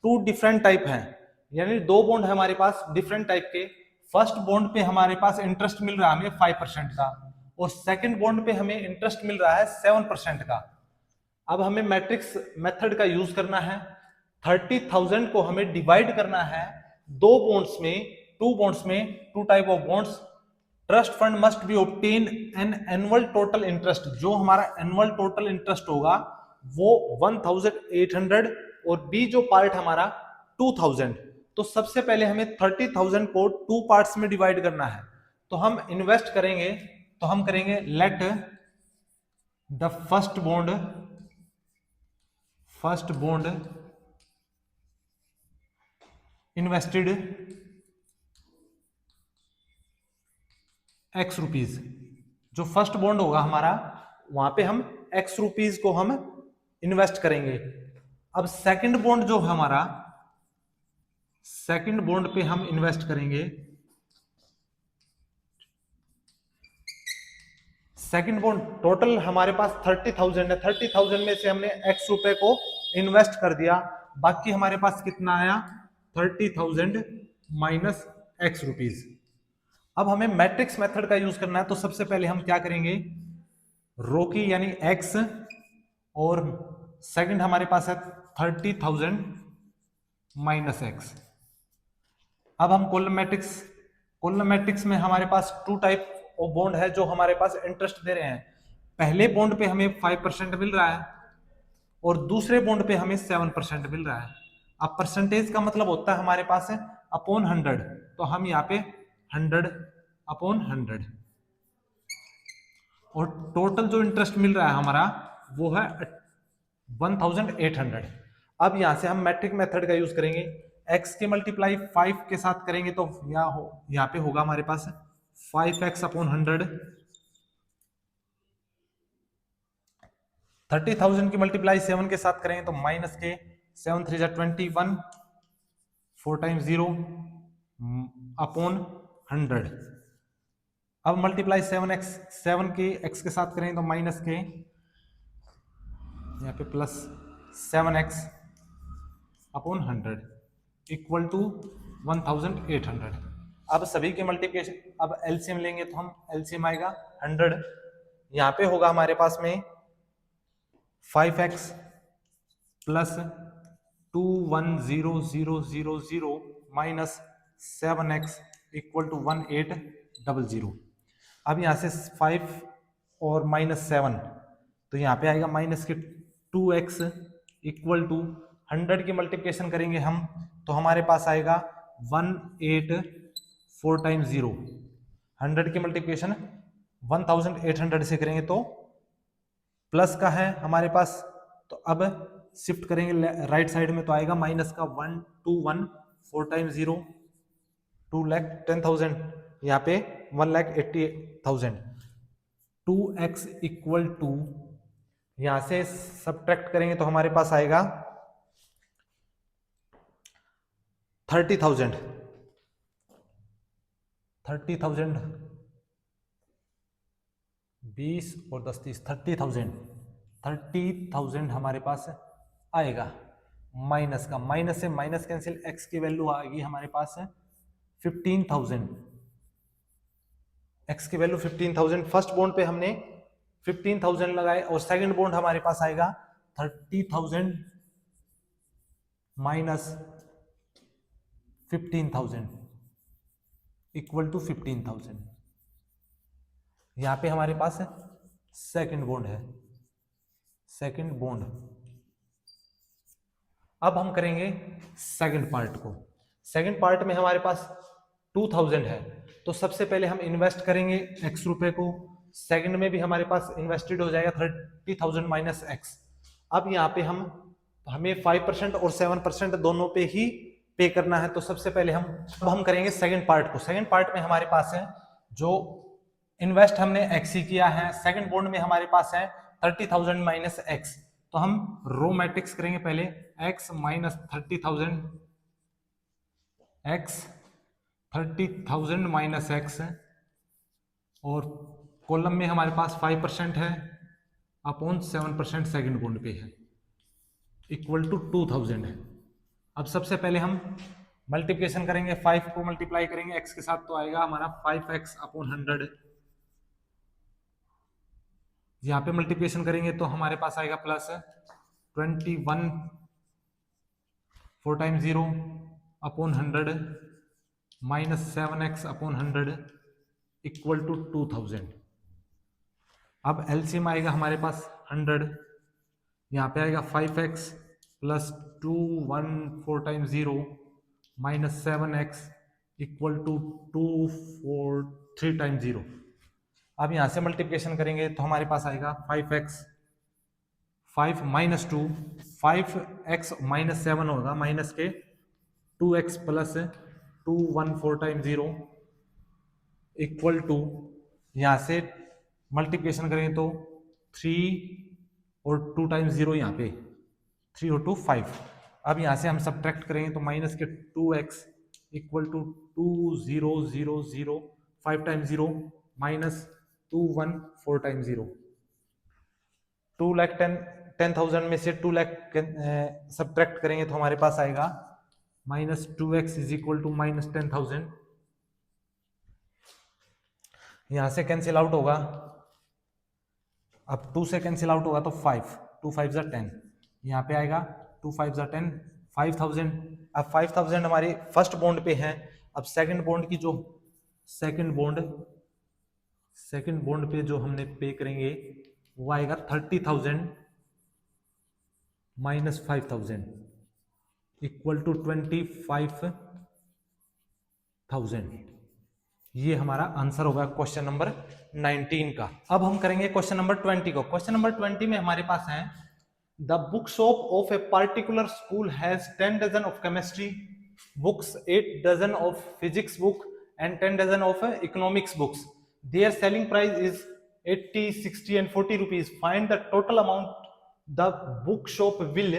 S1: 2 डिफरेंट टाइप हैं, यानी 2 बॉन्ड है हमारे पास डिफरेंट टाइप के। फर्स्ट बॉन्ड पे हमारे पास इंटरेस्ट मिल रहा है हमें 5% का और सेकंड बॉन्ड पे हमें इंटरेस्ट मिल रहा है 7% का। अब हमें मैट्रिक्स मेथड का यूज करना है, 30,000 को हमें डिवाइड करना है 2 बॉन्ड्स में, 2 type of bonds. Trust fund must be obtain an annual total interest, जो हमारा एनुअल टोटल इंटरेस्ट होगा वो 1800 और बी जो पार्ट हमारा 2000। तो सबसे पहले हमें 30,000 को 2 पार्ट्स में डिवाइड करना है, तो हम इन्वेस्ट करेंगे, तो हम करेंगे let the first bond invested x rupees. जो फर्स्ट बॉन्ड होगा हमारा वहां पे हम x रुपीज को हम इन्वेस्ट करेंगे। अब सेकंड बॉन्ड जो हमारा, सेकंड बॉन्ड पे हम इन्वेस्ट करेंगे, सेकंड बॉन्ड टोटल हमारे पास 30,000 है, 30,000 में से हमने x रुपए को इन्वेस्ट कर दिया, बाकी हमारे पास कितना आया 30,000 माइनस x रुपीज। अब हमें मैट्रिक्स मेथड का यूज करना है, तो सबसे पहले हम क्या करेंगे, रो की यानी x और सेकंड हमारे पास है 30,000 माइनस x। अब हम कॉलम मैट्रिक्स में हमारे पास 2 टाइप ऑफ बॉन्ड है जो हमारे पास इंटरेस्ट दे रहे हैं। पहले बॉन्ड पे हमें 5% मिल रहा है और दूसरे बॉन्ड पे हमें 7% मिल रहा है। अब परसेंटेज का मतलब होता है हमारे पास है अपॉन 100, तो हम यहाँ पे 100 अपॉन 100 और टोटल जो इंटरेस्ट मिल रहा है हमारा वो है 1800। अब यहां से हम मैट्रिक मेथड का यूज करेंगे, x के मल्टीप्लाई 5 के साथ करेंगे तो यहाँ पे होगा हमारे पास 5x अपॉन 100। 30,000 की मल्टीप्लाई 7 के साथ करेंगे तो माइनस के 7 3 जा 21, 4 टाइम्स 0 अपॉन 100। अब मल्टीप्लाई 7 के x के साथ करेंगे तो माइनस के यहाँ पे plus 7x upon 100 equal to 1800। अब सभी के मल्टीप्लिकेशन, अब एलसीएम लेंगे तो हम एलसीएम आएगा 100, यहाँ पे होगा हमारे पास में 5x plus 21000 minus 7x equal to 1800। अब यहाँ से 5 और -7, तो यहाँ पे आएगा माइनस के 2x इक्वल टू 100 की मल्टीप्लिकेशन करेंगे हम, तो हमारे पास आएगा 184 टाइम्स 0। 100 की मल्टीप्लिकेशन 1800 से करेंगे तो प्लस का है हमारे पास, तो अब शिफ्ट करेंगे राइट साइड में, तो आएगा माइनस का 1214 टाइम्स 0 2,10,000, यहाँ पे 1,80,000। 2x इक्वल टू, यहां से सब्ट्रैक्ट करेंगे तो हमारे पास आएगा 30,000। 30,000 20 और 10 30 30,000 हमारे पास आएगा। माइनस का, माइनस से माइनस कैंसिल, x की वैल्यू आएगी हमारे पास 15,000। x की वैल्यू 15,000। फर्स्ट बॉन्ड पे हमने 15,000 लगाए और सेकंड बॉन्ड हमारे पास आएगा 30,000 माइनस 15,000 इक्वल टू 15,000। यहां पे हमारे पास सेकंड बॉन्ड है, सेकंड बॉन्ड। अब हम करेंगे सेकंड पार्ट को। सेकंड पार्ट में हमारे पास 2000 है, तो सबसे पहले हम इन्वेस्ट करेंगे x रुपए को, सेकंड में भी हमारे पास इन्वेस्टेड हो जाएगा 30,000 माइनस x। अब यहाँ पे हमें 5% और 7% दोनों पे ही पे करना है, तो सबसे पहले हम करेंगे सेकंड पार्ट को। सेकंड पार्ट में हमारे पास है जो इन्वेस्ट हमने x ही किया है, सेकंड बॉन्ड में हमारे पास है 30,000 माइनस x, तो हम रो मैट्रिक्स करेंगे पहले x minus 30,000, x 30,000 minus x, और कॉलम में हमारे पास 5% है अपॉन 7% सेकंड बॉन्ड पे है, इक्वल टू 2000 है। अब सबसे पहले हम मल्टीप्लिकेशन करेंगे, 5 को मल्टीप्लाई करेंगे x के साथ, तो आएगा हमारा 5x अपॉन 100। यहाँ पे मल्टीप्लिकेशन करेंगे तो हमारे पास आएगा plus 21 4 times 0 upon 100 minus 7x upon 100 equal to 2000। अब एलसीएम आएगा हमारे पास 100, यहाँ पे आएगा 5x plus 214 times 0 minus 7x equal to 243 times 0। अब यहाँ से मल्टीप्लिकेशन करेंगे तो हमारे पास आएगा 5x 5 माइनस 2 5x माइनस 7 होगा, माइनस के 2x plus 214 times 0 equal to, यहाँ से मल्टीप्लिकेशन करेंगे तो 3 और 2 टाइम्स 0, यहाँ पे 3 और 2 5। अब यहाँ से हम सब्ट्रैक्ट करेंगे तो माइनस के 2x equal to 2000 5 times 0 minus 214 times 0। 2,10,000 में से 2 लाख सब्ट्रैक्ट करेंगे तो हमारे पास आएगा minus 2x is equal to minus 10,000। यहां से कैंसिल आउट होगा, अब 2 से कैंसिल आउट होगा तो 5 2 5 जा 10, यहाँ पे आएगा 2 5 जा 10 5,000। अब 5,000 हमारी फर्स्ट बॉन्ड पे है। अब सेकंड बॉन्ड की जो सेकंड बॉन्ड पे जो हमने पे करेंगे वो आएगा 30,000 माइनस 5,000 इक्वल टू 25,000। ये हमारा आंसर होगा क्वेश्चन नंबर 19 का। अब हम करेंगे क्वेश्चन नंबर 20 को। क्वेश्चन नंबर 20 में हमारे पास है the book shop of a particular school has 10 dozen of chemistry books, 8 dozen of physics book and 10 dozen of economics books. Their selling price is 80, 60 and 40 rupees. Find the total amount the bookshop will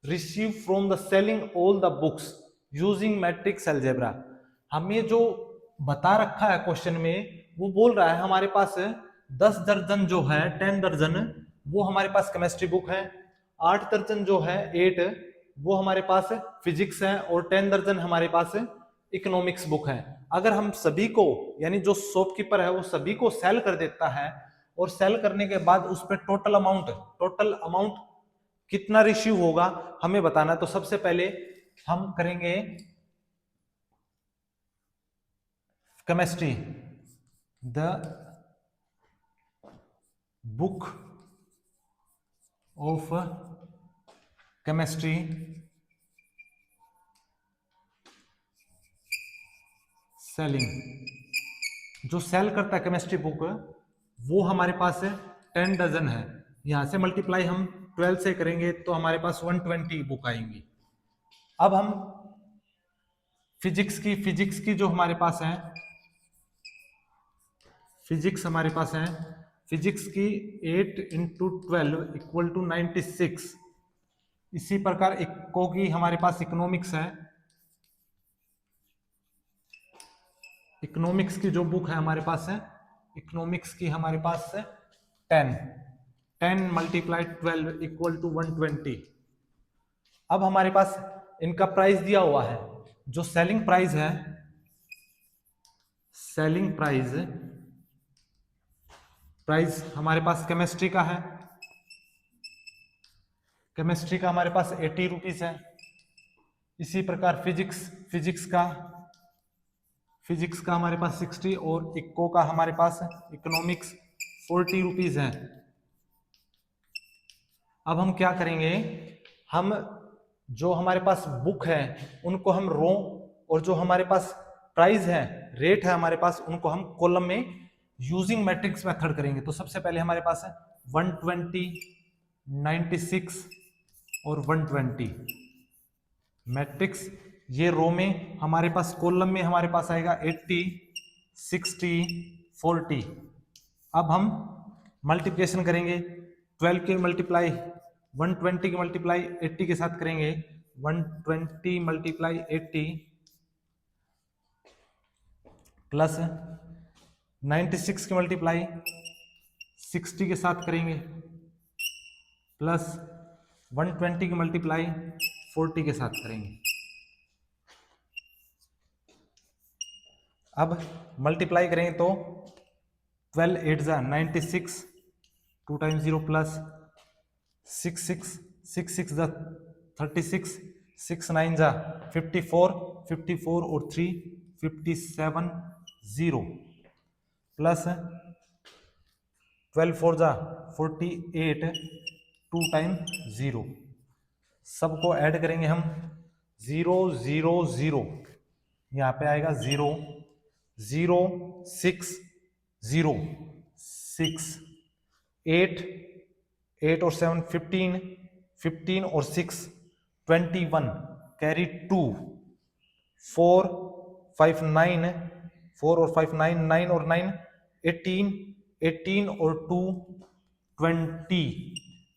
S1: receive from the selling all the books using matrix algebra. हमें जो बता रखा है question में वो बोल रहा है हमारे पास 10 दर्जन जो है 10 दर्जन वो हमारे पास केमिस्ट्री बुक है, 8 दर्जन जो है 8 वो हमारे पास फिजिक्स है और 10 दर्जन हमारे पास इकोनॉमिक्स बुक है. अगर हम सभी को यानी जो शॉपकीपर है वो सभी को सेल कर देता है और सेल करने के बाद उस पर टोटल अमाउंट कितना रेशियो होगा हमें बताना। तो सबसे पहले हम करेंगे chemistry, the book of chemistry selling. जो सेल करता है केमिस्ट्री बुक वो हमारे पास 10 डजन है। यहां से मल्टीप्लाई हम 12 से करेंगे तो हमारे पास 120 बुक आएंगी। अब हम फिजिक्स की जो हमारे पास है, फिजिक्स हमारे पास है, फिजिक्स की 8 इंटू 12 इक्वल टू 96। इसी प्रकार इको की हमारे पास इकोनॉमिक्स है, इकोनॉमिक्स की जो बुक है हमारे पास है, इकोनॉमिक्स की हमारे पास है 10 मल्टीप्लाई 12 इक्वल टू 120। अब हमारे पास इनका प्राइस दिया हुआ है। जो सेलिंग प्राइस है, सेलिंग प्राइस हमारे पास केमिस्ट्री का है, केमिस्ट्री का हमारे पास 80 रुपीज है। इसी प्रकार फिजिक्स का हमारे पास 60 और इको का हमारे पास इकोनॉमिक्स 40 रुपीज है। अब हम क्या करेंगे, हम जो हमारे पास बुक है उनको हम रो, और जो हमारे पास प्राइस है, रेट है हमारे पास, उनको हम कॉलम में यूजिंग मैट्रिक्स मेथड करेंगे। तो सबसे पहले हमारे पास है 120, 96 और 120 मैट्रिक्स। ये रो में, हमारे पास कॉलम में हमारे पास आएगा 80, 60, 40। अब हम मल्टीप्लिकेशन करेंगे, 12 के मल्टीप्लाई 120 के मल्टीप्लाई 80 के साथ करेंगे। 120 मल्टीप्लाई 80 प्लस 96 के मल्टीप्लाई 60 के साथ करेंगे, प्लस 120 के मल्टीप्लाई 40 के साथ करेंगे। अब मल्टीप्लाई करेंगे तो 12 8 जा 96, 2 टाइम्स 0 प्लस 6 6 जा 36, 6 9 जा 54 और 3 57 0 प्लस 12 4 जा 48, 2 टाइम 0। सबको ऐड करेंगे हम, 0 0 0, यहाँ पे आएगा 0 0 6 0 6 8 8 और 7 15 15 और 6 21 कैरी 2 4 5 9 4 और 5 9 9 और 9 18 18 और 2 20।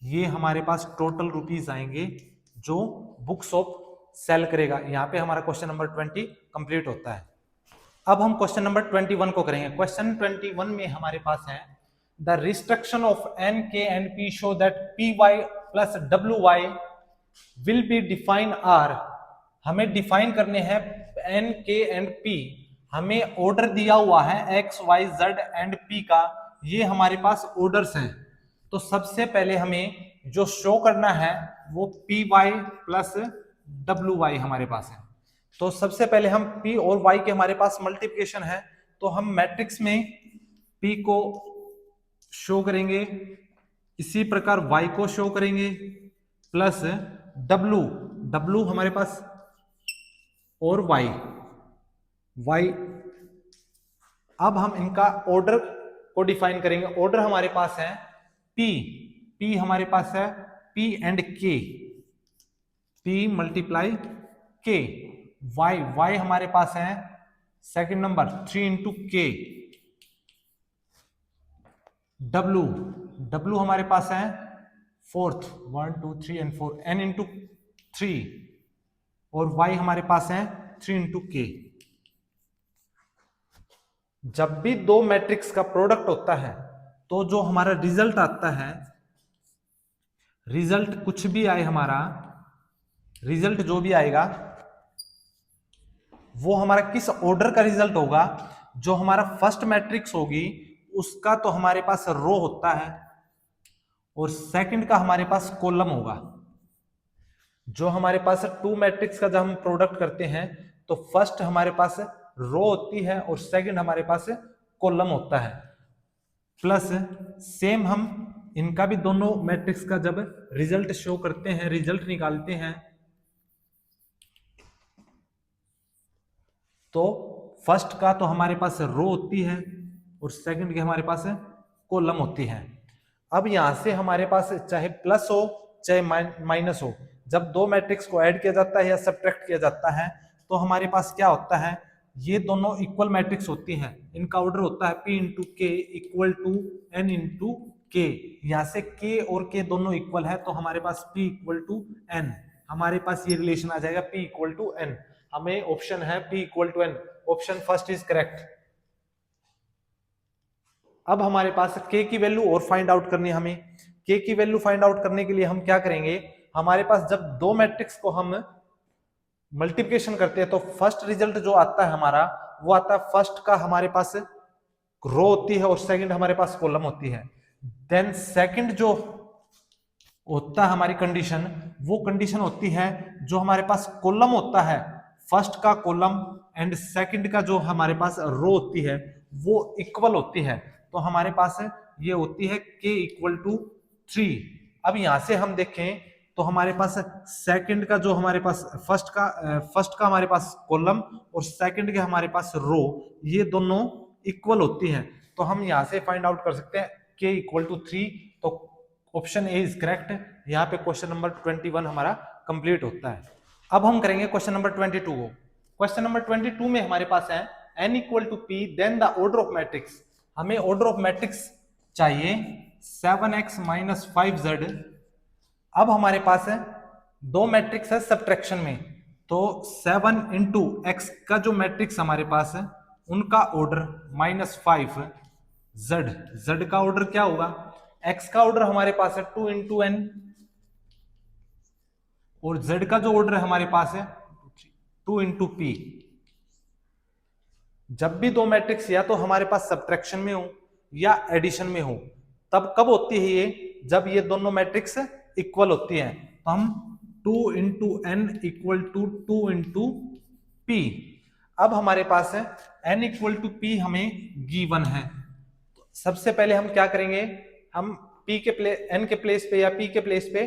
S1: ये हमारे पास टोटल रुपीस आएंगे जो बुक शॉप सेल करेगा। यहाँ पे हमारा क्वेश्चन नंबर 20 कंप्लीट होता है। अब हम क्वेश्चन नंबर 21 को करेंगे। क्वेश्चन 21 में हमारे पास है the restriction of N K and P show that P Y plus W Y will be define are. हमें डिफाइन करने हैं एन के एंड पी। हमें ऑर्डर दिया हुआ है X Y Z and P का, ये हमारे पास ऑर्डर्स हैं। तो सबसे पहले हमें जो शो करना है वो P Y plus W Y हमारे पास है। तो सबसे पहले हम p और y के हमारे पास मल्टीप्लिकेशन है, तो हम मैट्रिक्स में p को शो करेंगे, इसी प्रकार y को शो करेंगे, प्लस w हमारे पास और y। अब हम इनका ऑर्डर को डिफाइन करेंगे। ऑर्डर हमारे पास है p हमारे पास है p and k, p multiply k। y हमारे पास है सेकंड नंबर 3 इंटू के। w हमारे पास है फोर्थ 1 2 3 एंड 4 n इंटू 3, और y हमारे पास है 3 इंटू के। जब भी दो मैट्रिक्स का प्रोडक्ट होता है तो जो हमारा रिजल्ट आता है, रिजल्ट कुछ भी आए हमारा, रिजल्ट जो भी आएगा वो हमारा किस ऑर्डर का रिजल्ट होगा। जो हमारा फर्स्ट मैट्रिक्स होगी उसका तो हमारे पास रो होता है, और सेकंड का हमारे पास कॉलम होगा। जो हमारे पास टू मैट्रिक्स का जब हम प्रोडक्ट करते हैं तो फर्स्ट हमारे पास रो होती है और सेकंड हमारे पास कॉलम होता है, प्लस सेम हम इनका भी दोनों मैट्रिक्स का जब रिजल्ट शो करते हैं, रिजल्ट निकालते हैं, तो फर्स्ट का तो हमारे पास रो होती है और सेकंड की हमारे पास कॉलम होती है। अब यहां से हमारे पास चाहे प्लस हो चाहे माइनस हो, जब दो मैट्रिक्स को ऐड किया जाता है या सब्ट्रैक्ट किया जाता है तो हमारे पास क्या होता है, ये दोनों इक्वल मैट्रिक्स होती हैं, इनका ऑर्डर होता है P इंटू के इक्वल टू N इंटू के। यहां से K और K दोनों इक्वल है तो हमारे पास P इक्वल टू N, हमारे पास ये रिलेशन आ जाएगा P इक्वल टू N। हमें ऑप्शन है P equal to N, option first is correct. अब हमारे पास K की वैल्यू और फाइंड आउट करनी है हमें। K की वैल्यू फाइंड आउट करने के लिए हम क्या करेंगे, हमारे पास जब दो मैट्रिक्स को हम मल्टीप्लिकेशन करते हैं तो फर्स्ट रिजल्ट जो आता है हमारा वो आता है, फर्स्ट का हमारे पास रो होती है और सेकंड हमारे पास कॉलम होती है। देन सेकंड जो होता है हमारी कंडीशन, वो कंडीशन होती है जो हमारे पास कॉलम होता है, फर्स्ट का कॉलम एंड सेकंड का जो हमारे पास रो होती है वो इक्वल होती है, तो हमारे पास ये होती है K इक्वल टू 3। अब यहां से हम देखें तो हमारे पास सेकंड का जो हमारे पास फर्स्ट का हमारे पास कॉलम और सेकंड के हमारे पास रो, ये दोनों इक्वल होती हैं, तो हम यहां से फाइंड आउट कर सकते हैं K इक्वल टू 3। तो ऑप्शन ए इज करेक्ट। यहाँ पे क्वेश्चन नंबर 21 हमारा कंप्लीट होता है। अब हम करेंगे क्वेश्चन नंबर 22 को। क्वेश्चन नंबर 22 में हमारे पास है n equal to p then the order of matrix. हमें ऑर्डर ऑफ मैट्रिक्स चाहिए 7x माइनस 5z। अब हमारे पास है दो मैट्रिक्स है सब्ट्रैक्शन में, तो 7 इंटू एक्स का जो मैट्रिक्स हमारे पास है उनका ऑर्डर माइनस 5 z का ऑर्डर क्या होगा, x का ऑर्डर हमारे पास है 2 इंटू एन और z का जो ऑर्डर हमारे पास है 2 इंटू पी। जब भी दो मैट्रिक्स या तो हमारे पास सब्ट्रैक्शन में हो या एडिशन में हो, तब कब होती है ये, जब ये दोनों मैट्रिक्स इक्वल होती है, तो हम 2 into N equal to 2 into P. अब हमारे पास है n इक्वल टू पी हमें गिवन है, तो सबसे पहले हम क्या करेंगे, हम p के प्लेस n के प्लेस पे या p के प्लेस पे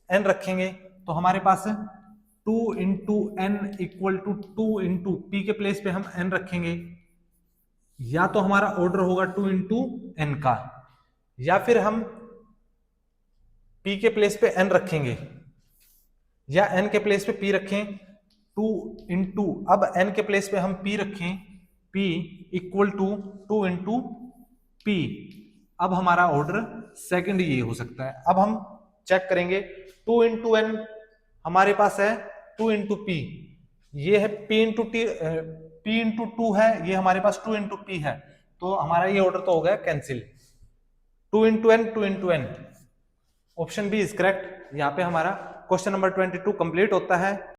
S1: n रखेंगे, तो हमारे पास 2 into N equal to 2 into P के प्लेस पे हम n रखेंगे, या तो हमारा ऑर्डर होगा 2 इंटू एन का, या फिर हम p के प्लेस पे n रखेंगे या n के प्लेस पे p रखें 2 इंटू, अब n के प्लेस पे हम p रखें, p equal to 2 into p। अब हमारा ऑर्डर सेकंड ये हो सकता है। अब हम चेक करेंगे 2 इंटू एन हमारे पास है 2 इंटू पी, ये है p into T, p into 2 है, ये हमारे पास 2 इंटू p है, तो हमारा ये ऑर्डर तो हो गया cancel. 2 into N 2 into N, option B is correct. यहाँ पे हमारा क्वेश्चन नंबर 22 कंप्लीट होता है।